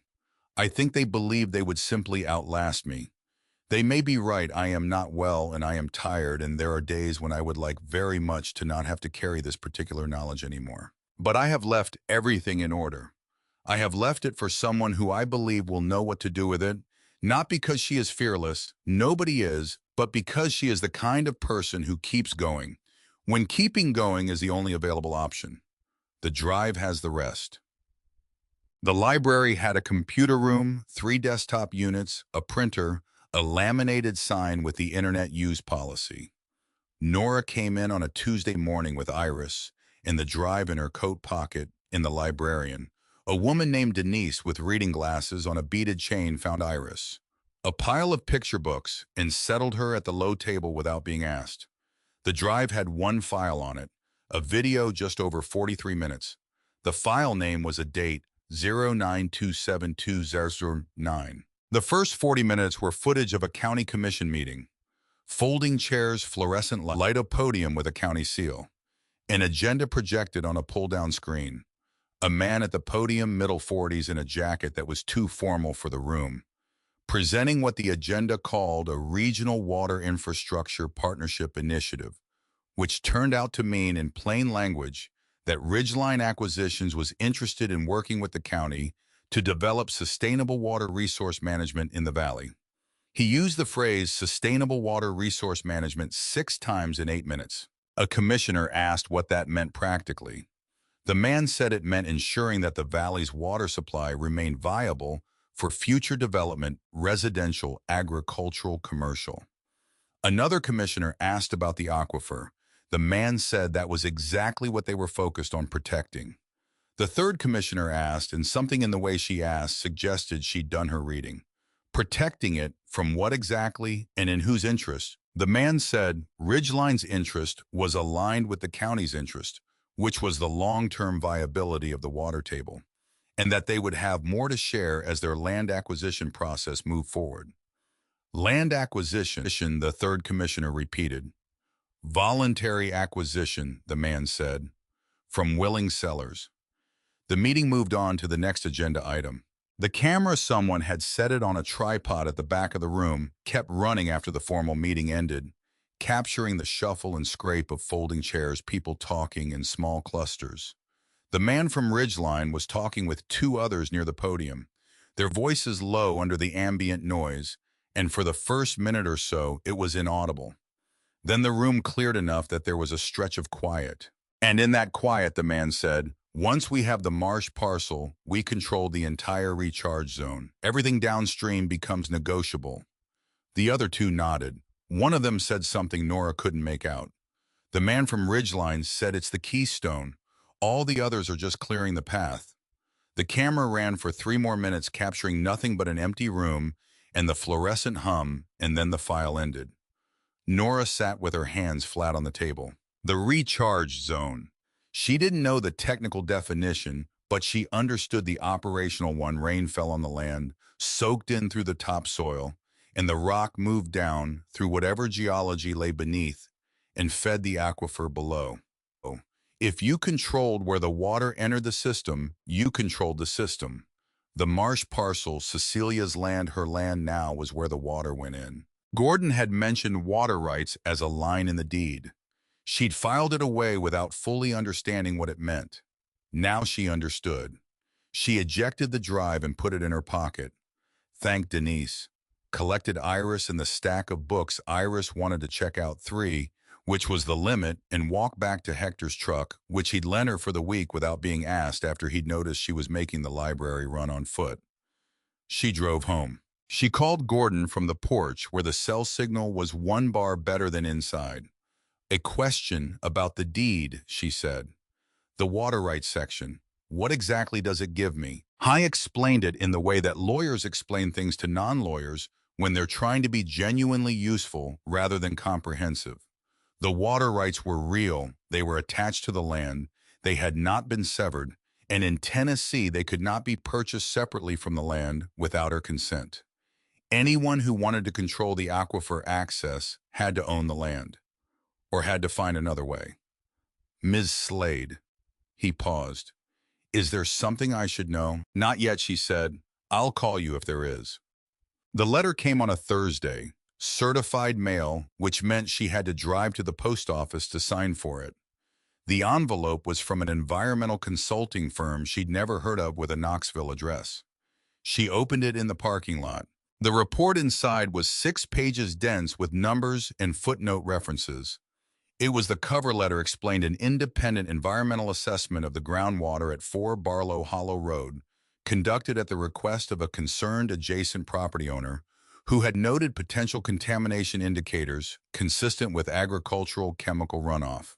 I think they believe they would simply outlast me. They may be right. I am not well and I am tired, and there are days when I would like very much to not have to carry this particular knowledge anymore. But I have left everything in order. I have left it for someone who I believe will know what to do with it, not because she is fearless, nobody is, but because she is the kind of person who keeps going, when keeping going is the only available option. The drive has the rest. The library had a computer room, 3 desktop units, a printer, A laminated sign with the internet use policy. Nora came in on a Tuesday morning with Iris in the drive in her coat pocket in the librarian. A woman named Denise with reading glasses on a beaded chain found Iris. A pile of picture books and settled her at the low table without being asked. The drive had one file on it, a video just over 43 minutes. The file name was a date 09/27/2009. The first 40 minutes were footage of a county commission meeting. Folding chairs, fluorescent light, a podium with a county seal. An agenda projected on a pull-down screen. A man at the podium, middle 40s, in a jacket that was too formal for the room, presenting what the agenda called a Regional Water Infrastructure Partnership Initiative, which turned out to mean in plain language that Ridgeline Acquisitions was interested in working with the county to develop sustainable water resource management in the valley. He used the phrase sustainable water resource management 6 times in 8 minutes. A commissioner asked what that meant practically. The man said it meant ensuring that the valley's water supply remained viable for future development, residential, agricultural, commercial. Another commissioner asked about the aquifer. The man said that was exactly what they were focused on protecting. The third commissioner asked, and something in the way she asked suggested she'd done her reading. Protecting it from what exactly and in whose interest? The man said Ridgeline's interest was aligned with the county's interest, which was the long-term viability of the water table, and that they would have more to share as their land acquisition process moved forward. Land acquisition, the third commissioner repeated. Voluntary acquisition, the man said, from willing sellers. The meeting moved on to the next agenda item. The camera someone had set it on a tripod at the back of the room kept running after the formal meeting ended, capturing the shuffle and scrape of folding chairs, people talking in small clusters. The man from Ridgeline was talking with 2 others near the podium, their voices low under the ambient noise, and for the first minute or so it was inaudible. Then the room cleared enough that there was a stretch of quiet. And in that quiet, the man said, once we have the marsh parcel, we control the entire recharge zone. Everything downstream becomes negotiable. The other 2 nodded. One of them said something Nora couldn't make out. The man from Ridgeline said it's the keystone. All the others are just clearing the path. The camera ran for 3 more minutes, capturing nothing but an empty room and the fluorescent hum, and then the file ended. Nora sat with her hands flat on the table. The recharge zone. She didn't know the technical definition, but she understood the operational one. Rain fell on the land, soaked in through the topsoil, and the rock moved down through whatever geology lay beneath and fed the aquifer below. If you controlled where the water entered the system, you controlled the system. The marsh parcel, Cecilia's land, her land now, was where the water went in. Gordon had mentioned water rights as a line in the deed. She'd filed it away without fully understanding what it meant. Now she understood. She ejected the drive and put it in her pocket. Thanked Denise. Collected Iris and the stack of books. Iris wanted to check out 3, which was the limit, and walk back to Hector's truck, which he'd lent her for the week without being asked after he'd noticed she was making the library run on foot. She drove home. She called Gordon from the porch where the cell signal was 1 bar better than inside. A question about the deed, she said. The water rights section. What exactly does it give me? I explained it in the way that lawyers explain things to non-lawyers when they're trying to be genuinely useful rather than comprehensive. The water rights were real. They were attached to the land. They had not been severed. And in Tennessee, they could not be purchased separately from the land without her consent. Anyone who wanted to control the aquifer access had to own the land, or had to find another way. Ms. Slade. He paused. Is there something I should know? Not yet, she said. I'll call you if there is. The letter came on a Thursday, certified mail, which meant she had to drive to the post office to sign for it. The envelope was from an environmental consulting firm she'd never heard of with a Knoxville address. She opened it in the parking lot. The report inside was 6 pages dense with numbers and footnote references. It was the cover letter explained an independent environmental assessment of the groundwater at 4 Barlow Hollow Road, conducted at the request of a concerned adjacent property owner who had noted potential contamination indicators consistent with agricultural chemical runoff.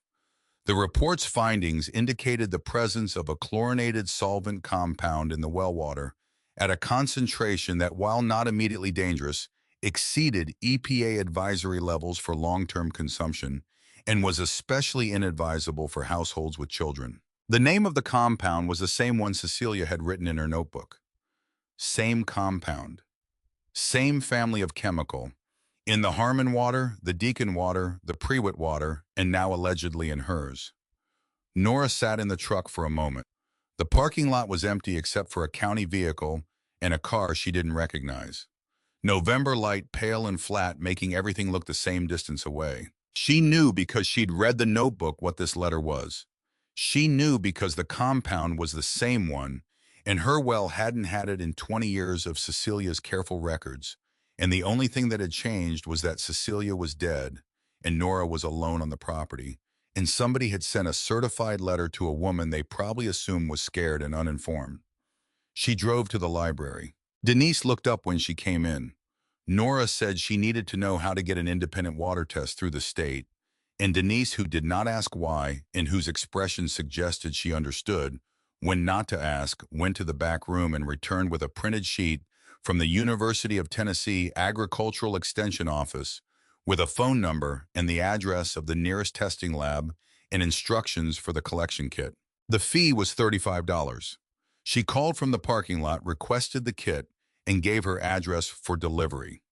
The report's findings indicated the presence of a chlorinated solvent compound in the well water at a concentration that, while not immediately dangerous, exceeded EPA advisory levels for long-term consumption and was especially inadvisable for households with children. The name of the compound was the same one Cecilia had written in her notebook. Same compound. Same family of chemical. In the Harmon water, the Deacon water, the Prewitt water, and now allegedly in hers. Nora sat in the truck for a moment. The parking lot was empty except for a county vehicle and a car she didn't recognize. November light, pale and flat, making everything look the same distance away. She knew because she'd read the notebook what this letter was. She knew because the compound was the same one, and her well hadn't had it in 20 years of Cecilia's careful records. And the only thing that had changed was that Cecilia was dead, and Nora was alone on the property, and somebody had sent a certified letter to a woman they probably assumed was scared and uninformed. She drove to the library. Denise looked up when she came in. Nora said she needed to know how to get an independent water test through the state, and Denise, who did not ask why and whose expression suggested she understood when not to ask, went to the back room and returned with a printed sheet from the University of Tennessee Agricultural Extension Office with a phone number and the address of the nearest testing lab and instructions for the collection kit. The fee was $35. She called from the parking lot, requested the kit, and gave her address for delivery.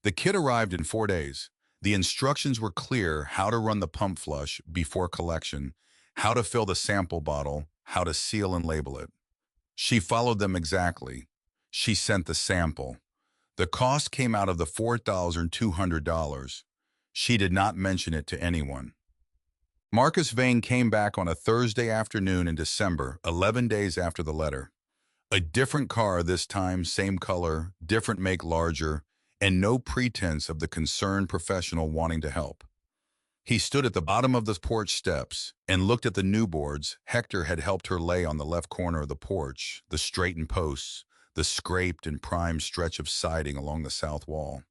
The kit arrived in 4 days. The instructions were clear: how to run the pump flush before collection, how to fill the sample bottle, how to seal and label it. She followed them exactly. She sent the sample. The cost came out of the $4,200. She did not mention it to anyone. Marcus Vane came back on a Thursday afternoon in December, 11 days after the letter. A different car this time, same color, different make, larger, and no pretense of the concerned professional wanting to help. He stood at the bottom of the porch steps and looked at the new boards Hector had helped her lay on the left corner of the porch, the straightened posts, the scraped and primed stretch of siding along the south wall.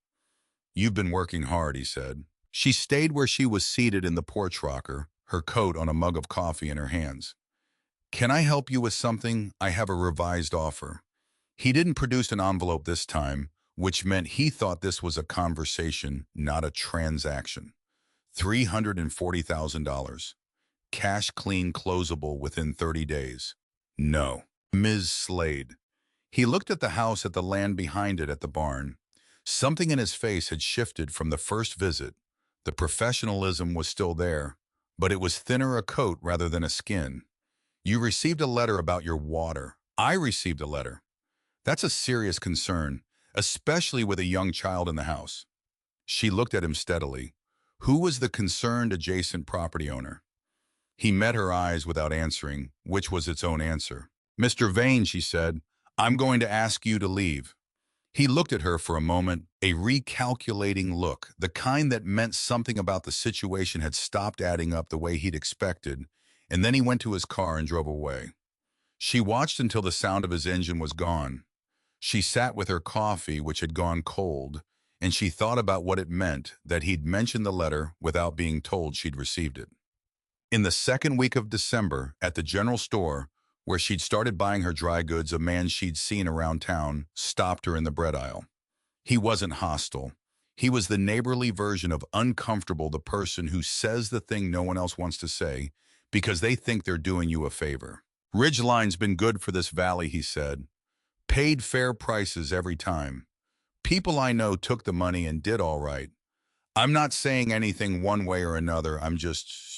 "You've been working hard," he said. She stayed where she was seated in the porch rocker, her coat on a mug of coffee in her hands. "Can I help you with something? I have a revised offer." He didn't produce an envelope this time, which meant he thought this was a conversation, not a transaction. $340,000. Cash clean, closable within 30 days. No. Ms. Slade. He looked at the house, at the land behind it, at the barn. Something in his face had shifted from the first visit. The professionalism was still there, but it was thinner a coat rather than a skin. "You received a letter about your water." "I received a letter." "That's a serious concern, especially with a young child in the house." She looked at him steadily. Who was the concerned adjacent property owner? He met her eyes without answering, which was its own answer. "Mr. Vane," she said, "I'm going to ask you to leave." He looked at her for a moment, a recalculating look, the kind that meant something about the situation had stopped adding up the way he'd expected, and then he went to his car and drove away. She watched until the sound of his engine was gone. She sat with her coffee, which had gone cold, and she thought about what it meant that he'd mentioned the letter without being told she'd received it. In the second week of December, at the general store, where she'd started buying her dry goods, a man she'd seen around town stopped her in the bread aisle. He wasn't hostile. He was the neighborly version of uncomfortable, the person who says the thing no one else wants to say because they think they're doing you a favor. "Ridgeline's been good for this valley," he said. "Paid fair prices every time. People I know took the money and did all right. I'm not saying anything one way or another.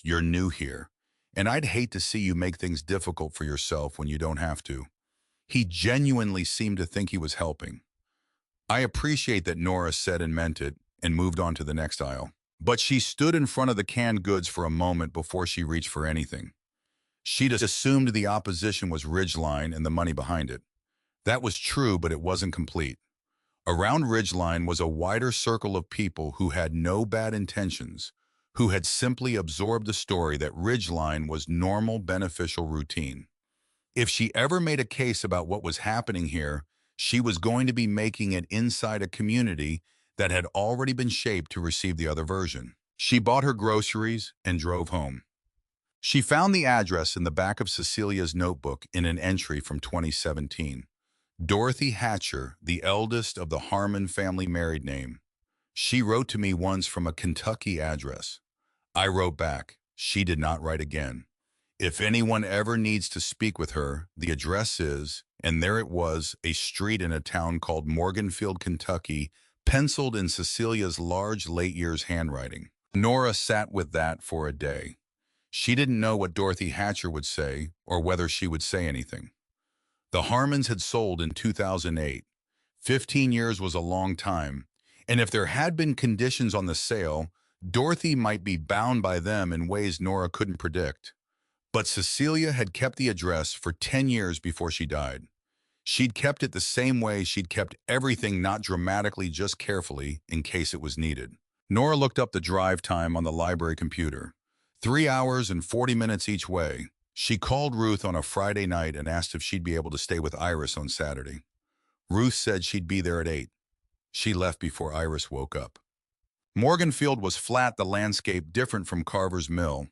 You're new here. And I'd hate to see you make things difficult for yourself when you don't have to." He genuinely seemed to think he was helping. "I appreciate that," Nora said and meant it, and moved on to the next aisle. But she stood in front of the canned goods for a moment before she reached for anything. She'd assumed the opposition was Ridgeline and the money behind it. That was true, but it wasn't complete. Around Ridgeline was a wider circle of people who had no bad intentions, who had simply absorbed the story that Ridgeline was normal, beneficial routine. If she ever made a case about what was happening here, She was going to be making it inside a community that had already been shaped to receive the other version. She bought her groceries and drove home. She found the address in the back of Cecilia's notebook in an entry from 2017. Dorothy Hatcher, the eldest of the Harmon family married name. She wrote to me once from a Kentucky address. I wrote back. She did not write again. If anyone ever needs to speak with her, the address is, and there it was, a street in a town called Morganfield, Kentucky, penciled in Cecilia's large late years handwriting. Nora sat with that for a day. She didn't know what Dorothy Hatcher would say or whether she would say anything. The Harmons had sold in 2008. 15 years was a long time, and if there had been conditions on the sale, Dorothy might be bound by them in ways Nora couldn't predict. But Cecilia had kept the address for 10 years before she died. She'd kept it the same way she'd kept everything, not dramatically, just carefully, in case it was needed. Nora looked up the drive time on the library computer. 3 hours and 40 minutes each way. She called Ruth on a Friday night and asked if she'd be able to stay with Iris on Saturday. Ruth said she'd be there at 8. She left before Iris woke up. Morganfield was flat, the landscape different from Carver's Mill.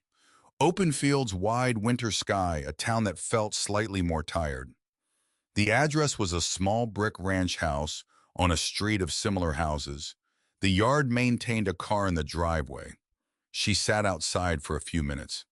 Open fields, wide winter sky, a town that felt slightly more tired. The address was a small brick ranch house on a street of similar houses. The yard maintained a car in the driveway. She sat outside for a few minutes.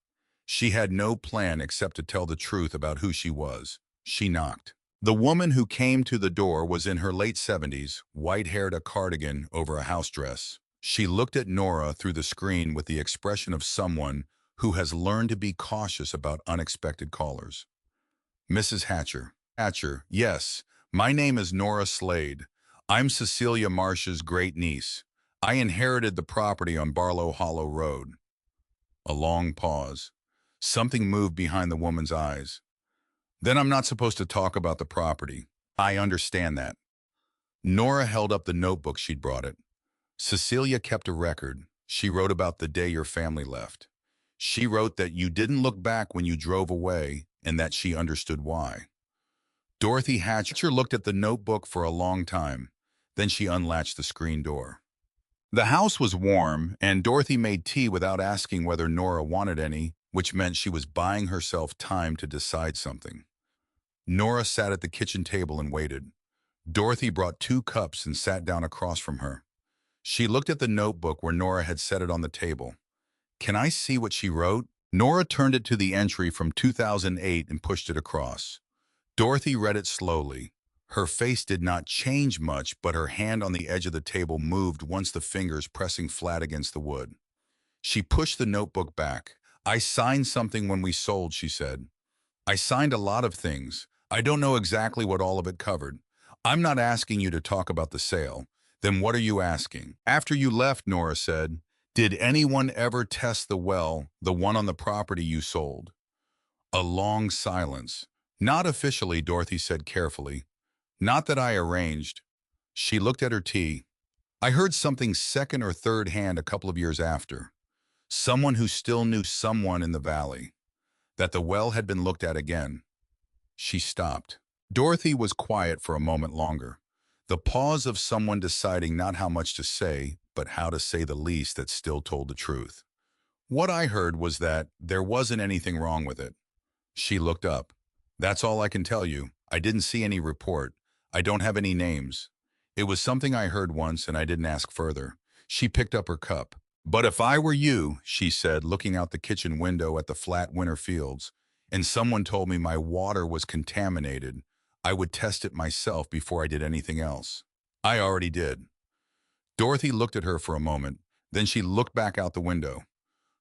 She had no plan except to tell the truth about who she was. She knocked. The woman who came to the door was in her late 70s, white-haired, a cardigan over a house dress. She looked at Nora through the screen with the expression of someone who has learned to be cautious about unexpected callers. Mrs. Hatcher. Hatcher, yes, my name is Nora Slade. I'm Cecilia Marsh's great-niece. I inherited the property on Barlow Hollow Road. A long pause. Something moved behind the woman's eyes. Then I'm not supposed to talk about the property. I understand that. Nora held up the notebook she'd brought it. Cecilia kept a record. She wrote about the day your family left. She wrote that you didn't look back when you drove away and that she understood why. Dorothy Hatcher looked at the notebook for a long time. Then she unlatched the screen door. The house was warm, and Dorothy made tea without asking whether Nora wanted any, which meant she was buying herself time to decide something. Nora sat at the kitchen table and waited. Dorothy brought 2 cups and sat down across from her. She looked at the notebook where Nora had set it on the table. Can I see what she wrote? Nora turned it to the entry from 2008 and pushed it across. Dorothy read it slowly. Her face did not change much, but her hand on the edge of the table moved once the fingers pressing flat against the wood. She pushed the notebook back. I signed something when we sold, she said. I signed a lot of things. I don't know exactly what all of it covered. I'm not asking you to talk about the sale. Then what are you asking? After you left, Nora said, did anyone ever test the well, the one on the property you sold? A long silence. Not officially, Dorothy said carefully. Not that I arranged. She looked at her tea. I heard something second or third hand a couple of years after. Someone who still knew someone in the valley. That the well had been looked at again. She stopped. Dorothy was quiet for a moment longer. The pause of someone deciding not how much to say, but how to say the least that still told the truth. What I heard was that there wasn't anything wrong with it. She looked up. That's all I can tell you. I didn't see any report. I don't have any names. It was something I heard once and I didn't ask further. She picked up her cup. But if I were you, she said, looking out the kitchen window at the flat winter fields, and someone told me my water was contaminated, I would test it myself before I did anything else. I already did. Dorothy looked at her for a moment, then she looked back out the window.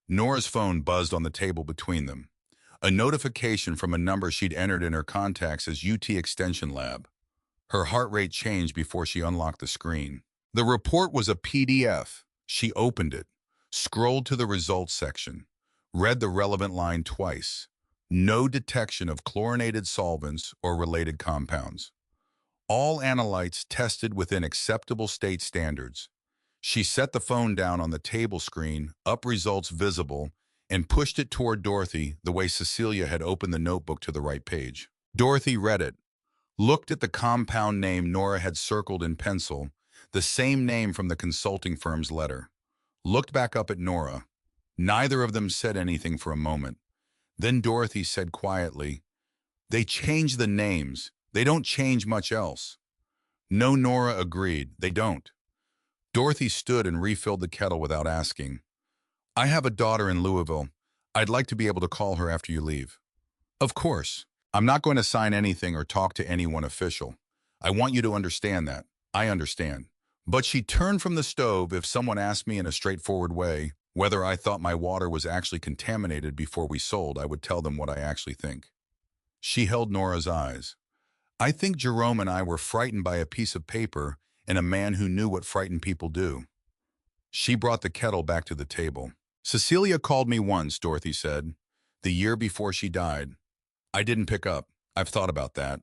Nora's phone buzzed on the table between them. A notification from a number she'd entered in her contacts as UT Extension Lab. Her heart rate changed before she unlocked the screen. The report was a PDF. She opened it, scrolled to the results section, read the relevant line twice. No detection of chlorinated solvents or related compounds. All analytes tested within acceptable state standards. She set the phone down on the table screen, up results visible, and pushed it toward Dorothy the way Cecilia had opened the notebook to the right page. Dorothy read it. looked at the compound name Nora had circled in pencil, the same name from the consulting firm's letter. Looked back up at Nora. Neither of them said anything for a moment. Then Dorothy said quietly, "They change the names. They don't change much else." No, Nora agreed. They don't. Dorothy stood and refilled the kettle without asking. "I have a daughter in Louisville. I'd like to be able to call her after you leave." "Of course. I'm not going to sign anything or talk to anyone official. I want you to understand that. I understand." But she turned from the stove. "If someone asked me in a straightforward way whether I thought my water was actually contaminated before we sold, I would tell them what I actually think." She held Nora's eyes. "I think Jerome and I were frightened by a piece of paper and a man who knew what frightened people do." She brought the kettle back to the table. "Cecilia called me once," Dorothy said, "the year before she died. I didn't pick up. I've thought about that."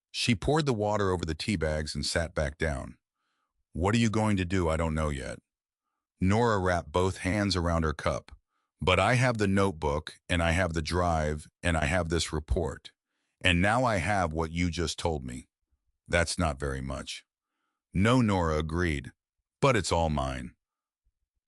She poured the water over the tea bags and sat back down. "What are you going to do? I don't know yet." Nora wrapped both hands around her cup. "But I have the notebook, and I have the drive, and I have this report. And now I have what you just told me. That's not very much." "No," Nora agreed, "but it's all mine."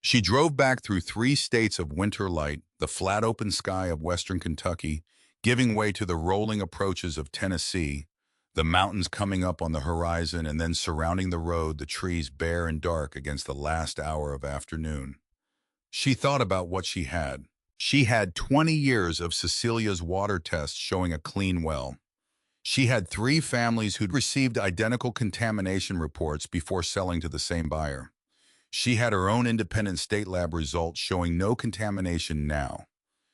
She drove back through 3 states of winter light, the flat open sky of western Kentucky, giving way to the rolling approaches of Tennessee, the mountains coming up on the horizon and then surrounding the road, the trees bare and dark against the last hour of afternoon. She thought about what she had. She had 20 years of Cecilia's water tests showing a clean well. She had 3 families who'd received identical contamination reports before selling to the same buyer. She had her own independent state lab results showing no contamination now.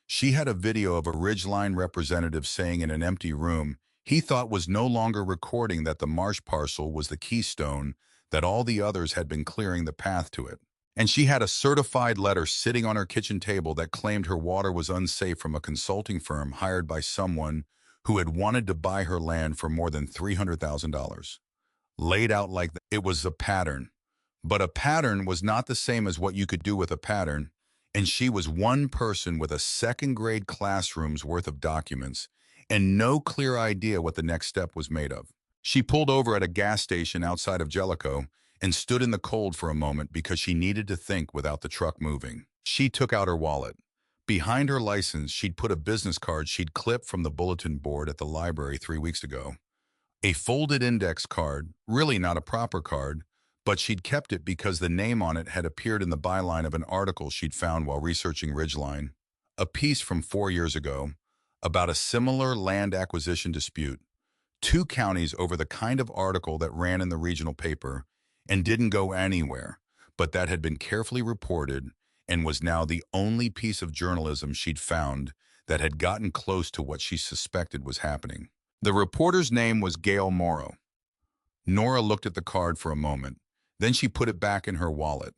She had a video of a Ridgeline representative saying in an empty room he thought was no longer recording that the marsh parcel was the keystone, that all the others had been clearing the path to it. And she had a certified letter sitting on her kitchen table that claimed her water was unsafe from a consulting firm hired by someone who had wanted to buy her land for more than $300,000. Laid out like that. It was a pattern. But a pattern was not the same as what you could do with a pattern, and she was one person with a second-grade classroom's worth of documents and no clear idea what the next step was made of. She pulled over at a gas station outside of Jellicoe and stood in the cold for a moment because she needed to think without the truck moving. She took out her wallet. Behind her license, she'd put a business card she'd clipped from the bulletin board at the library 3 weeks ago. A folded index card, really not a proper card, but she'd kept it because the name on it had appeared in the byline of an article she'd found while researching Ridgeline. A piece from 4 years ago about a similar land acquisition dispute. 2 counties over the kind of article that ran in the regional paper and didn't go anywhere, but that had been carefully reported and was now the only piece of journalism she'd found that had gotten close to what she suspected was happening. The reporter's name was Gail Morrow. Nora looked at the card for a moment. Then she put it back in her wallet.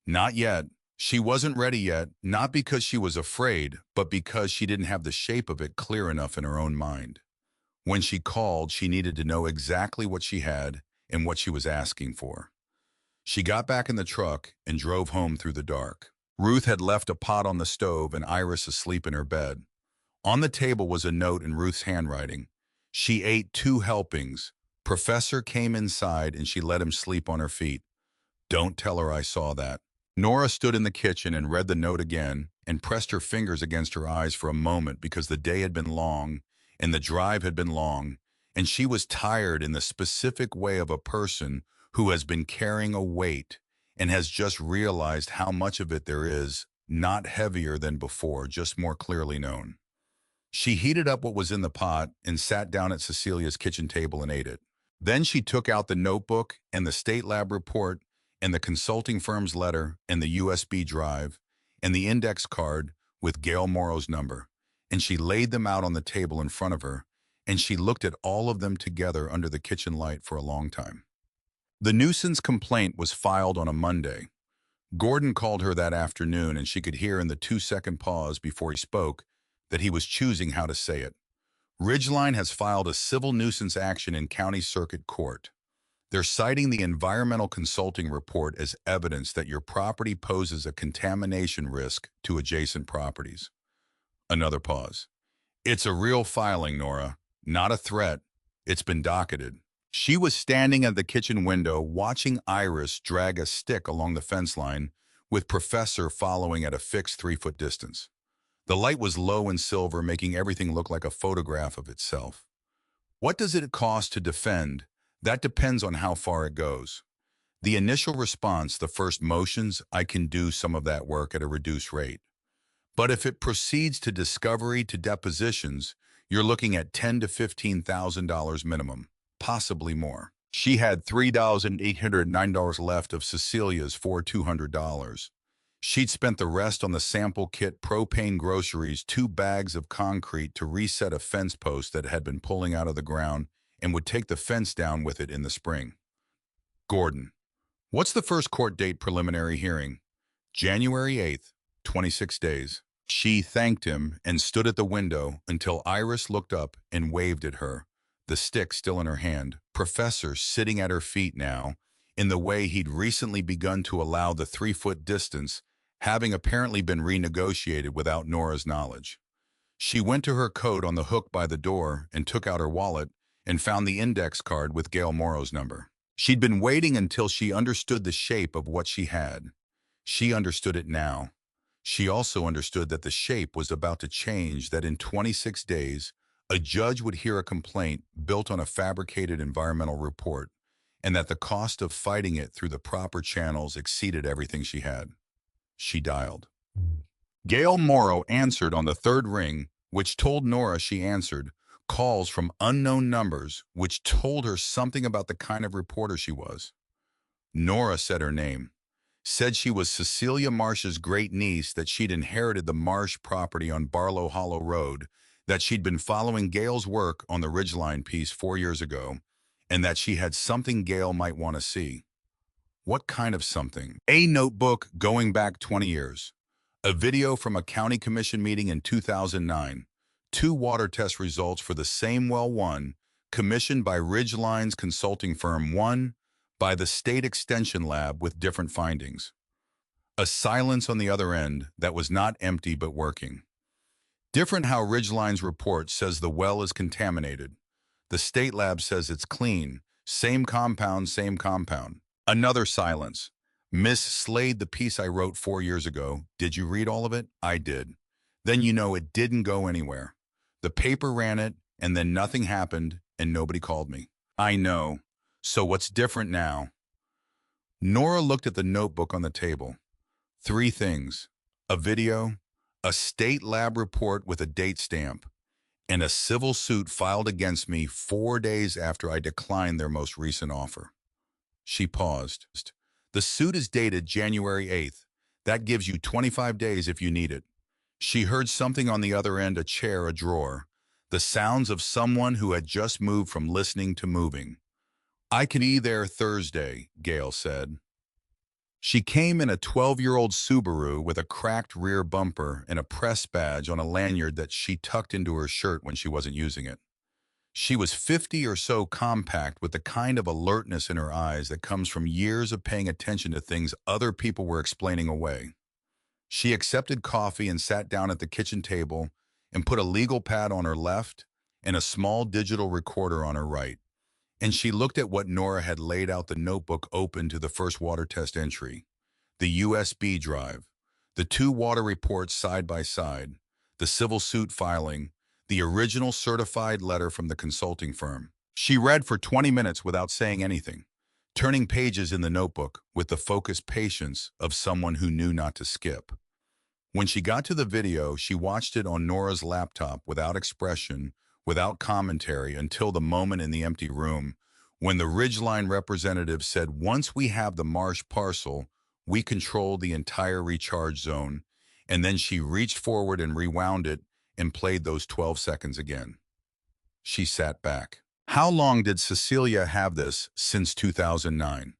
Not yet. She wasn't ready yet, not because she was afraid, but because she didn't have the shape of it clear enough in her own mind. When she called, she needed to know exactly what she had and what she was asking for. She got back in the truck and drove home through the dark. Ruth had left a pot on the stove and Iris asleep in her bed. On the table was a note in Ruth's handwriting. She ate 2 helpings. Professor came inside and she let him sleep on her feet. Don't tell her I saw that. Nora stood in the kitchen and read the note again and pressed her fingers against her eyes for a moment because the day had been long and the drive had been long, and she was tired in the specific way of a person who has been carrying a weight and has just realized how much of it there is, not heavier than before, just more clearly known. She heated up what was in the pot and sat down at Cecilia's kitchen table and ate it. Then she took out the notebook and the state lab report and the consulting firm's letter and the USB drive and the index card with Gail Morrow's number, and she laid them out on the table in front of her, and she looked at all of them together under the kitchen light for a long time. The nuisance complaint was filed on a Monday. Gordon called her that afternoon, and she could hear in the 2-second pause before he spoke that he was choosing how to say it. Ridgeline has filed a civil nuisance action in County Circuit Court. They're citing the environmental consulting report as evidence that your property poses a contamination risk to adjacent properties. Another pause. It's a real filing, Nora, not a threat. It's been docketed. She was standing at the kitchen window watching Iris drag a stick along the fence line, with Professor following at a fixed 3-foot distance. The light was low and silver, making everything look like a photograph of itself. What does it cost to defend? That depends on how far it goes. The initial response, the first motions, I can do some of that work at a reduced rate. But if it proceeds to discovery to depositions, you're looking at $10,000 to $15,000 minimum, possibly more. She had $3,809 left of Cecilia's $200. She'd spent the rest on the sample kit, propane, groceries, 2 bags of concrete to reset a fence post that had been pulling out of the ground and would take the fence down with it in the spring. Gordon. What's the first court date preliminary hearing? January 8th, 26 days. She thanked him and stood at the window until Iris looked up and waved at her, the stick still in her hand, Professor sitting at her feet now, in the way he'd recently begun to allow the 3-foot distance, having apparently been renegotiated without Nora's knowledge. She went to her coat on the hook by the door and took out her wallet and found the index card with Gail Morrow's number. She'd been waiting until she understood the shape of what she had. She understood it now. She also understood that the shape was about to change, that in 26 days, a judge would hear a complaint built on a fabricated environmental report, and that the cost of fighting it through the proper channels exceeded everything she had. She dialed. Gail Morrow answered on the 3rd ring, which told Nora she answered, calls from unknown numbers, which told her something about the kind of reporter she was. Nora said her name, said she was Cecilia Marsh's great-niece, that she'd inherited the Marsh property on Barlow Hollow Road, that she'd been following Gail's work on the Ridgeline piece 4 years ago, and that she had something Gail might want to see. What kind of something? A notebook going back 20 years. A video from a county commission meeting in 2009. 2 water test results for the same well, one commissioned by Ridgeline's consulting firm, one by the state extension lab, with different findings. A silence on the other end that was not empty but working. Different how Ridgeline's report says the well is contaminated. The state lab says it's clean. Same compound, same compound. Another silence. Miss Slade, the piece I wrote 4 years ago, did you read all of it? I did. Then you know it didn't go anywhere. The paper ran it, and then nothing happened, and nobody called me. I know. So what's different now? Nora looked at the notebook on the table. 3 things. A video, a state lab report with a date stamp, and a civil suit filed against me 4 days after I declined their most recent offer. She paused. The suit is dated January 8th. That gives you 25 days if you need it. She heard something on the other end, a chair, a drawer. The sounds of someone who had just moved from listening to moving. I can be there Thursday, Gail said. She came in a 12-year-old Subaru with a cracked rear bumper and a press badge on a lanyard that she tucked into her shirt when she wasn't using it. She was 50 or so, compact, with the kind of alertness in her eyes that comes from years of paying attention to things other people were explaining away. She accepted coffee and sat down at the kitchen table and put a legal pad on her left and a small digital recorder on her right. And she looked at what Nora had laid out, the notebook open to the first water test entry, the USB drive, the 2 water reports side by side, the civil suit filing, the original certified letter from the consulting firm. She read for 20 minutes without saying anything, turning pages in the notebook with the focused patience of someone who knew not to skip. When she got to the video, she watched it on Nora's laptop without expression, without commentary, until the moment in the empty room when the Ridgeline representative said, once we have the Marsh parcel, we control the entire recharge zone, and then she reached forward and rewound it and played those 12 seconds again. She sat back. How long did Cecilia have this? Since 2009.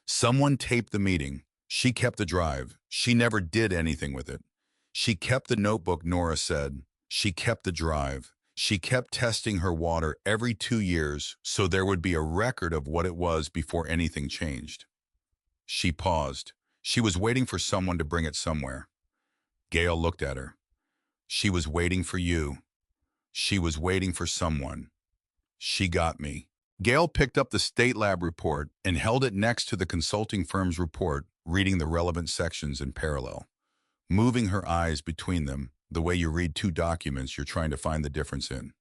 Someone taped the meeting. She kept the drive. She never did anything with it. She kept the notebook, Nora said. She kept the drive. She kept testing her water every 2 years, so there would be a record of what it was before anything changed. She paused. She was waiting for someone to bring it somewhere. Gail looked at her. She was waiting for you. She was waiting for someone. She got me. Gail picked up the state lab report and held it next to the consulting firm's report, reading the relevant sections in parallel, moving her eyes between them the way you read two documents you're trying to find the difference in.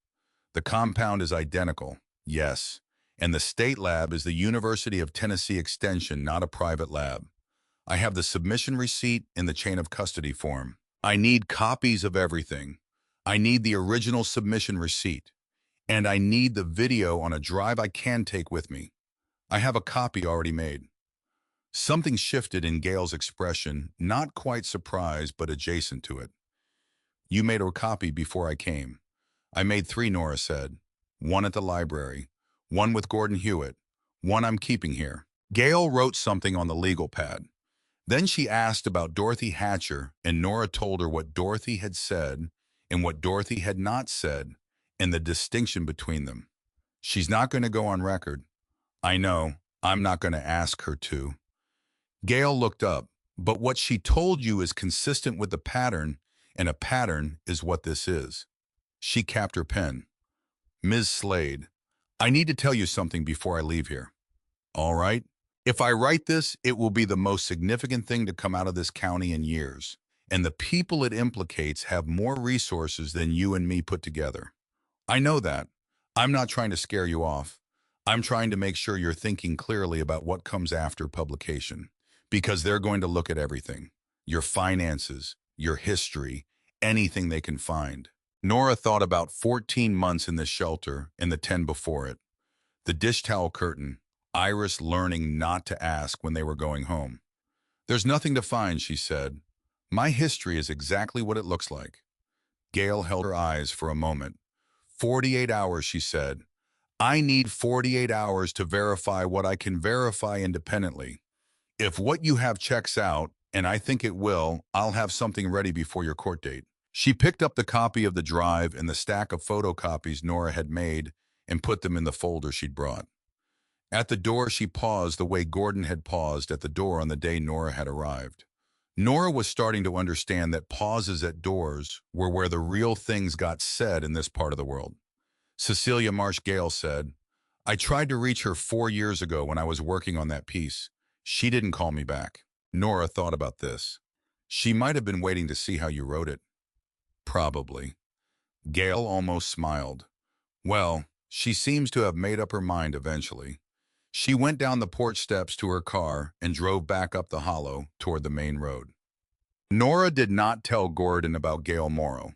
The compound is identical, yes, and the state lab is the University of Tennessee Extension, not a private lab. I have the submission receipt in the chain of custody form. I need copies of everything. I need the original submission receipt, and I need the video on a drive I can take with me. I have a copy already made. Something shifted in Gail's expression, not quite surprised, but adjacent to it. You made a copy before I came. I made 3, Nora said. 1 at the library, 1 with Gordon Hewitt, 1 I'm keeping here. Gail wrote something on the legal pad. Then she asked about Dorothy Hatcher, and Nora told her what Dorothy had said and what Dorothy had not said, and the distinction between them. She's not going to go on record. I know, I'm not going to ask her to. Gail looked up, but what she told you is consistent with the pattern, and a pattern is what this is. She capped her pen. Ms. Slade, I need to tell you something before I leave here. All right? If I write this, it will be the most significant thing to come out of this county in years, and the people it implicates have more resources than you and me put together. I know that. I'm not trying to scare you off. I'm trying to make sure you're thinking clearly about what comes after publication, because they're going to look at everything. Your finances, your history, anything they can find. Nora thought about 14 months in this shelter and the 10 before it. The dish towel curtain, Iris learning not to ask when they were going home. There's nothing to find, she said. My history is exactly what it looks like. Gail held her eyes for a moment. 48 hours, she said. I need 48 hours to verify what I can verify independently. If what you have checks out, and I think it will, I'll have something ready before your court date. She picked up the copy of the drive and the stack of photocopies Nora had made and put them in the folder she'd brought. At the door, she paused the way Gordon had paused at the door on the day Nora had arrived. Nora was starting to understand that pauses at doors were where the real things got said in this part of the world. Cecilia Marsh Gale said, I tried to reach her 4 years ago when I was working on that piece. She didn't call me back. Nora thought about this. She might have been waiting to see how you wrote it. Probably. Gail almost smiled. Well, she seems to have made up her mind eventually. She went down the porch steps to her car and drove back up the hollow toward the main road. Nora did not tell Gordon about Gail Morrow,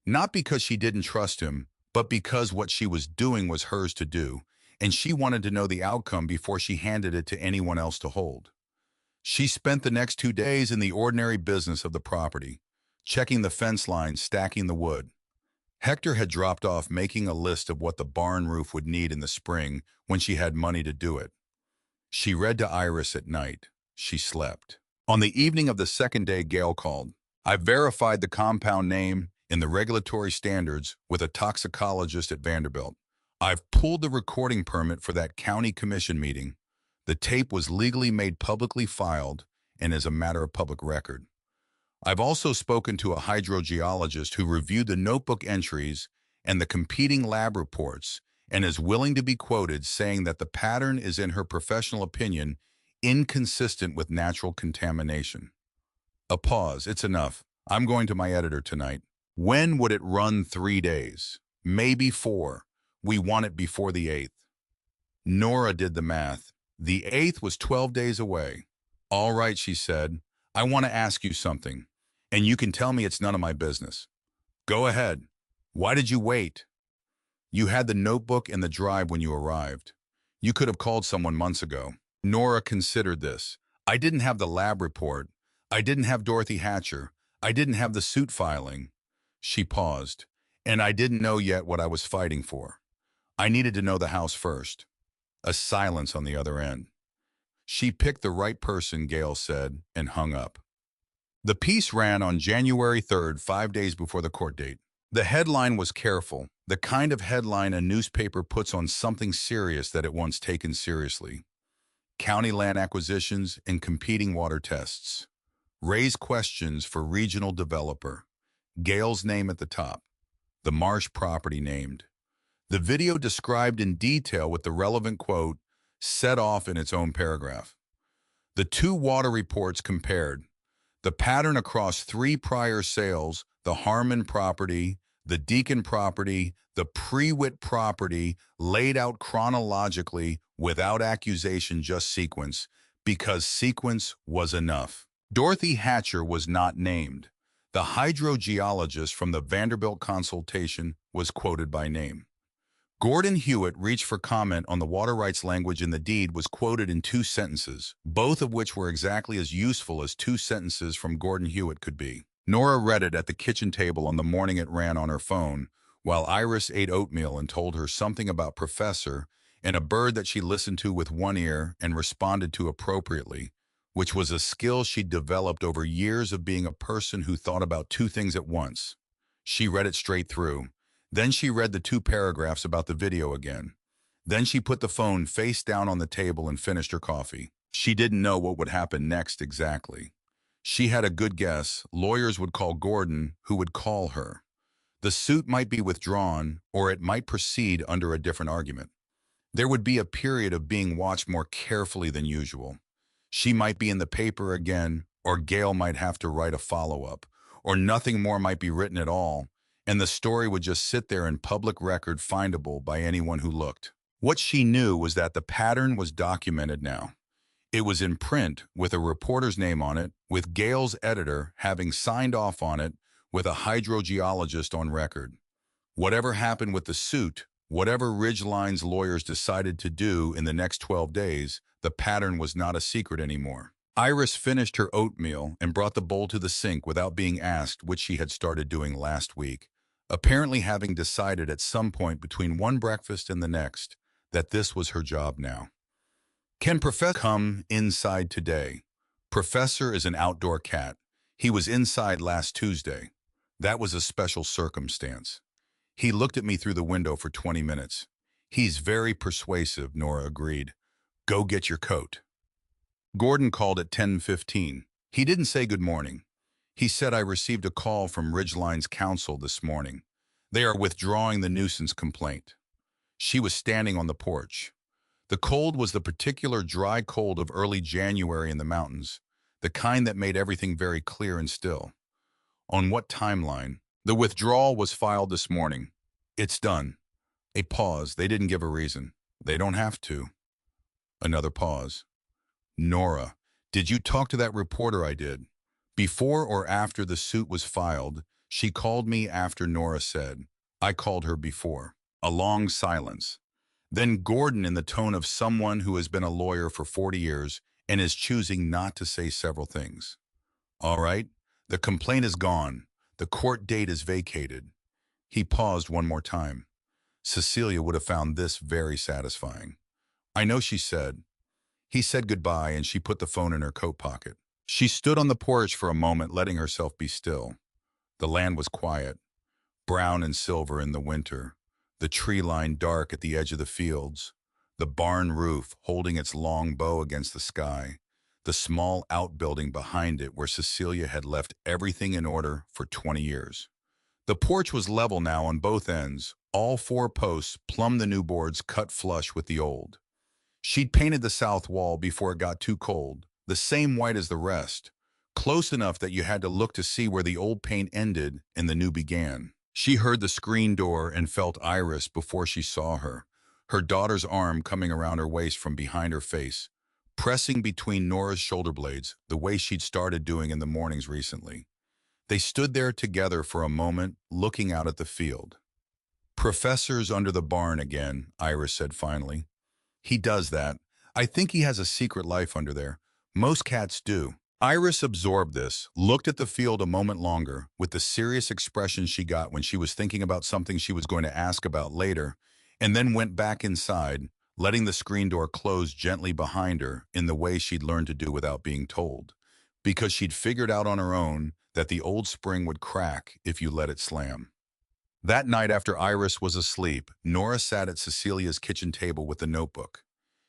not because she didn't trust him, but because what she was doing was hers to do, and she wanted to know the outcome before she handed it to anyone else to hold. She spent the next 2 days in the ordinary business of the property, checking the fence lines, stacking the wood. Hector had dropped off making a list of what the barn roof would need in the spring when she had money to do it. She read to Iris at night. She slept. On the evening of the second day, Gail called. I verified the compound name and the regulatory standards with a toxicologist at Vanderbilt. I've pulled the recording permit for that county commission meeting. The tape was legally made publicly filed and is a matter of public record. I've also spoken to a hydrogeologist who reviewed the notebook entries and the competing lab reports and is willing to be quoted saying that the pattern is, in her professional opinion, inconsistent with natural contamination. A pause. It's enough. I'm going to my editor tonight. When would it run? 3 days. Maybe 4. We want it before the 8th. Nora did the math. The 8th was 12 days away. All right, she said. I want to ask you something, and you can tell me it's none of my business. Go ahead. Why did you wait? You had the notebook and the drive when you arrived. You could have called someone months ago. Nora considered this. I didn't have the lab report. I didn't have Dorothy Hatcher. I didn't have the suit filing. She paused. And I didn't know yet what I was fighting for. I needed to know the house first. A silence on the other end. She picked the right person, Gail said, and hung up. The piece ran on January 3rd, 5 days before the court date. The headline was careful, the kind of headline a newspaper puts on something serious that it wants taken seriously. County land acquisitions and competing water tests. Raise questions for regional developer. Gail's name at the top. The Marsh property named. The video described in detail with the relevant quote set off in its own paragraph. The two water reports compared the pattern across three prior sales, the Harmon property, the Deacon property, the Prewitt property, laid out chronologically without accusation, just sequence, because sequence was enough. Dorothy Hatcher was not named. The hydrogeologist from the Vanderbilt consultation was quoted by name. Gordon Hewitt reached for comment on the water rights language in the deed was quoted in 2 sentences, both of which were exactly as useful as 2 sentences from Gordon Hewitt could be. Nora read it at the kitchen table on the morning it ran on her phone, while Iris ate oatmeal and told her something about Professor and a bird that she listened to with one ear and responded to appropriately, which was a skill she'd developed over years of being a person who thought about 2 things at once. She read it straight through. Then she read the 2 paragraphs about the video again. Then she put the phone face down on the table and finished her coffee. She didn't know what would happen next exactly. She had a good guess. Lawyers would call Gordon, who would call her. The suit might be withdrawn, or it might proceed under a different argument. There would be a period of being watched more carefully than usual. She might be in the paper again, or Gail might have to write a follow-up, or nothing more might be written at all, and the story would just sit there in public record, findable by anyone who looked. What she knew was that the pattern was documented now. It was in print with a reporter's name on it, with Gail's editor having signed off on it, with a hydrogeologist on record. Whatever happened with the suit, whatever Ridgeline's lawyers decided to do in the next 12 days, the pattern was not a secret anymore. Iris finished her oatmeal and brought the bowl to the sink without being asked, which she had started doing last week, apparently having decided at some point between one breakfast and the next that this was her job now. Can Professor come inside today? Professor is an outdoor cat. He was inside last Tuesday. That was a special circumstance. He looked at me through the window for 20 minutes. He's very persuasive, Nora agreed. Go get your coat. Gordon called at 10:15. He didn't say good morning. He said, I received a call from Ridgeline's counsel this morning. They are withdrawing the nuisance complaint. She was standing on the porch. The cold was the particular dry cold of early January in the mountains, the kind that made everything very clear and still. On what timeline? The withdrawal was filed this morning. It's done. A pause. They didn't give a reason. They don't have to. Another pause. Nora, did you talk to that reporter I did? Before or after the suit was filed, she called me after Nora said. I called her before. A long silence. Then Gordon, in the tone of someone who has been a lawyer for 40 years and is choosing not to say several things. All right, the complaint is gone. The court date is vacated. He paused one more time. Cecilia would have found this very satisfying. I know, she said. He said goodbye and she put the phone in her coat pocket. She stood on the porch for a moment, letting herself be still. The land was quiet, brown and silver in the winter, the tree line dark at the edge of the fields, the barn roof holding its long bow against the sky, the small outbuilding behind it where Cecilia had left everything in order for 20 years. The porch was level now on both ends, all 4 posts plumbed, the new boards cut flush with the old. She'd painted the south wall before it got too cold, the same white as the rest, close enough that you had to look to see where the old paint ended and the new began. She heard the screen door and felt Iris before she saw her daughter's arm coming around her waist from behind her face, pressing between Nora's shoulder blades the way she'd started doing in the mornings recently. They stood there together for a moment, looking out at the field. Professor's under the barn again, Iris said finally. He does that. I think he has a secret life under there. Most cats do. Iris absorbed this, looked at the field a moment longer, with the serious expression she got when she was thinking about something she was going to ask about later, and then went back inside, letting the screen door close gently behind her in the way she'd learned to do without being told, because she'd figured out on her own that the old spring would crack if you let it slam. That night after Iris was asleep, Nora sat at Cecilia's kitchen table with the notebook.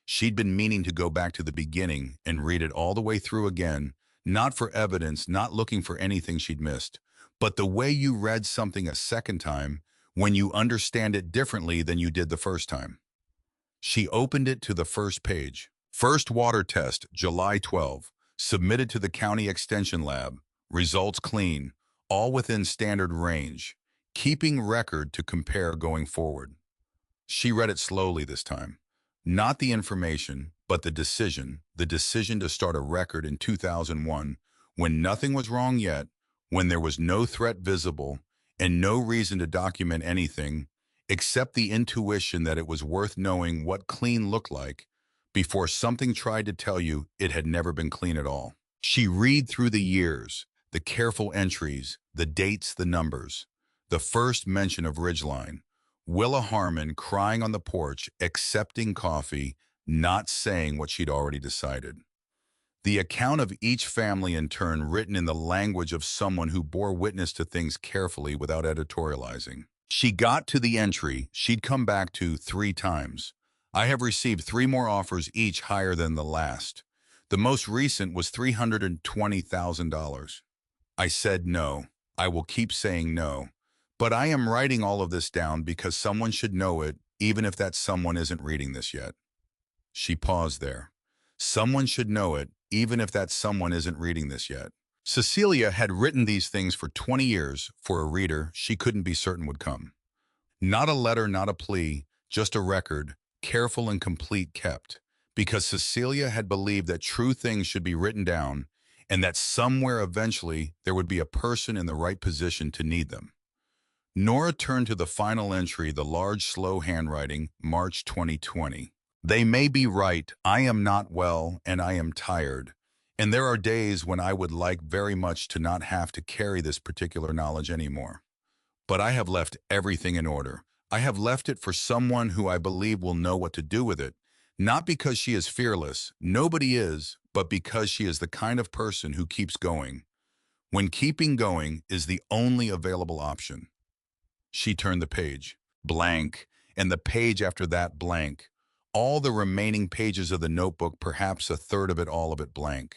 She'd been meaning to go back to the beginning and read it all the way through again, not for evidence, not looking for anything she'd missed, but the way you read something a second time when you understand it differently than you did the first time. She opened it to the first page. First water test, July 12. Submitted to the county extension lab. Results clean, all within standard range. Keeping record to compare going forward. She read it slowly this time. Not the information, but the decision to start a record in 2001, when nothing was wrong yet, when there was no threat visible, and no reason to document anything, except the intuition that it was worth knowing what clean looked like before something tried to tell you it had never been clean at all. She read through the years, the careful entries, the dates, the numbers, the first mention of Ridgeline, Willa Harmon crying on the porch, accepting coffee, not saying what she'd already decided. The account of each family in turn written in the language of someone who bore witness to things carefully without editorializing. She got to the entry she'd come back to 3 times. I have received 3 more offers, each higher than the last. The most recent was $320,000. I said no. I will keep saying no. But I am writing all of this down because someone should know it, even if that someone isn't reading this yet. She paused there. Someone should know it, even if that someone isn't reading this yet. Cecilia had written these things for 20 years for a reader she couldn't be certain would come. Not a letter, not a plea, just a record, careful and complete, kept, because Cecilia had believed that true things should be written down and that somewhere eventually there would be a person in the right position to need them. Nora turned to the final entry, the large, slow handwriting, March 2020. They may be right. I am not well and I am tired. And there are days when I would like very much to not have to carry this particular knowledge anymore. But I have left everything in order. I have left it for someone who I believe will know what to do with it. Not because she is fearless, nobody is, but because she is the kind of person who keeps going, when keeping going is the only available option. She turned the page, blank, and the page after that blank. All the remaining pages of the notebook, perhaps a third of it, all of it blank.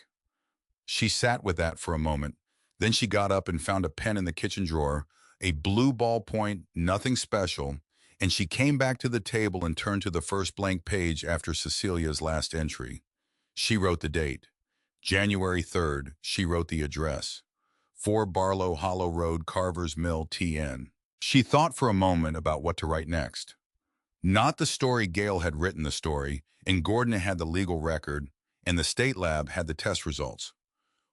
She sat with that for a moment. Then she got up and found a pen in the kitchen drawer, a blue ballpoint, nothing special, and she came back to the table and turned to the first blank page after Cecilia's last entry. She wrote the date. January 3rd, she wrote the address. 4 Barlow Hollow Road, Carver's Mill, TN. She thought for a moment about what to write next. Not the story. Gail had written the story, and Gordon had the legal record, and the state lab had the test results.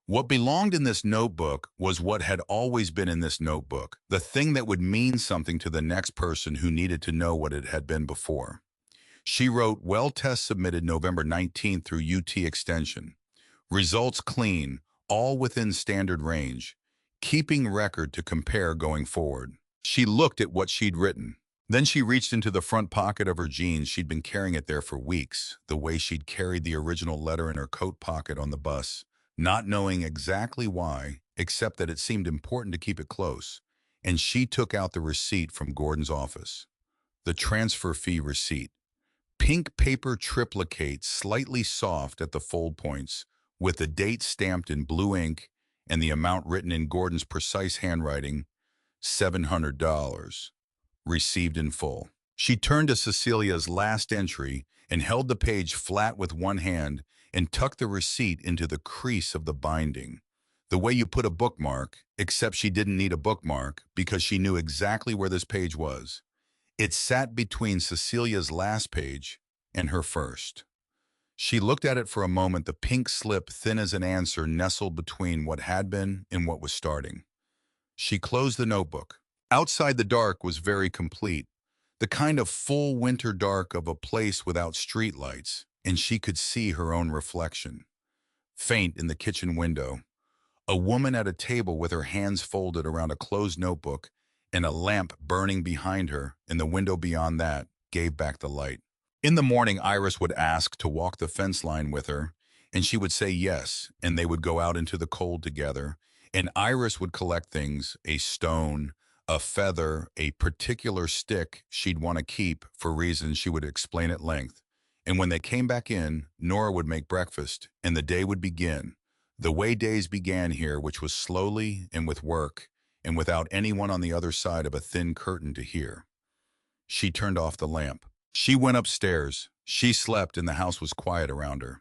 What belonged in this notebook was what had always been in this notebook, the thing that would mean something to the next person who needed to know what it had been before. She wrote, well test submitted November 19th through UT Extension. Results clean, all within standard range. Keeping record to compare going forward. She looked at what she'd written. Then she reached into the front pocket of her jeans. She'd been carrying it there for weeks, the way she'd carried the original letter in her coat pocket on the bus, not knowing exactly why, except that it seemed important to keep it close. And she took out the receipt from Gordon's office. The transfer fee receipt. Pink paper triplicate, slightly soft at the fold points, with the date stamped in blue ink and the amount written in Gordon's precise handwriting, $700. Received in full. She turned to Cecilia's last entry and held the page flat with one hand and tucked the receipt into the crease of the binding. The way you put a bookmark, except she didn't need a bookmark because she knew exactly where this page was. It sat between Cecilia's last page and her first. She looked at it for a moment, the pink slip, thin as an answer, nestled between what had been and what was starting. She closed the notebook. Outside, the dark was very complete, the kind of full winter dark of a place without streetlights, and she could see her own reflection. Faint in the kitchen window, a woman at a table with her hands folded around a closed notebook and a lamp burning behind her, and the window beyond that gave back the light. In the morning, Iris would ask to walk the fence line with her, and she would say yes, and they would go out into the cold together, and Iris would collect things, a stone, a feather, a particular stick she'd want to keep for reasons she would explain at length. And when they came back in, Nora would make breakfast, and the day would begin, the way days began here, which was slowly and with work, and without anyone on the other side of a thin curtain to hear. She turned off the lamp. She went upstairs. She slept and the house was quiet around her.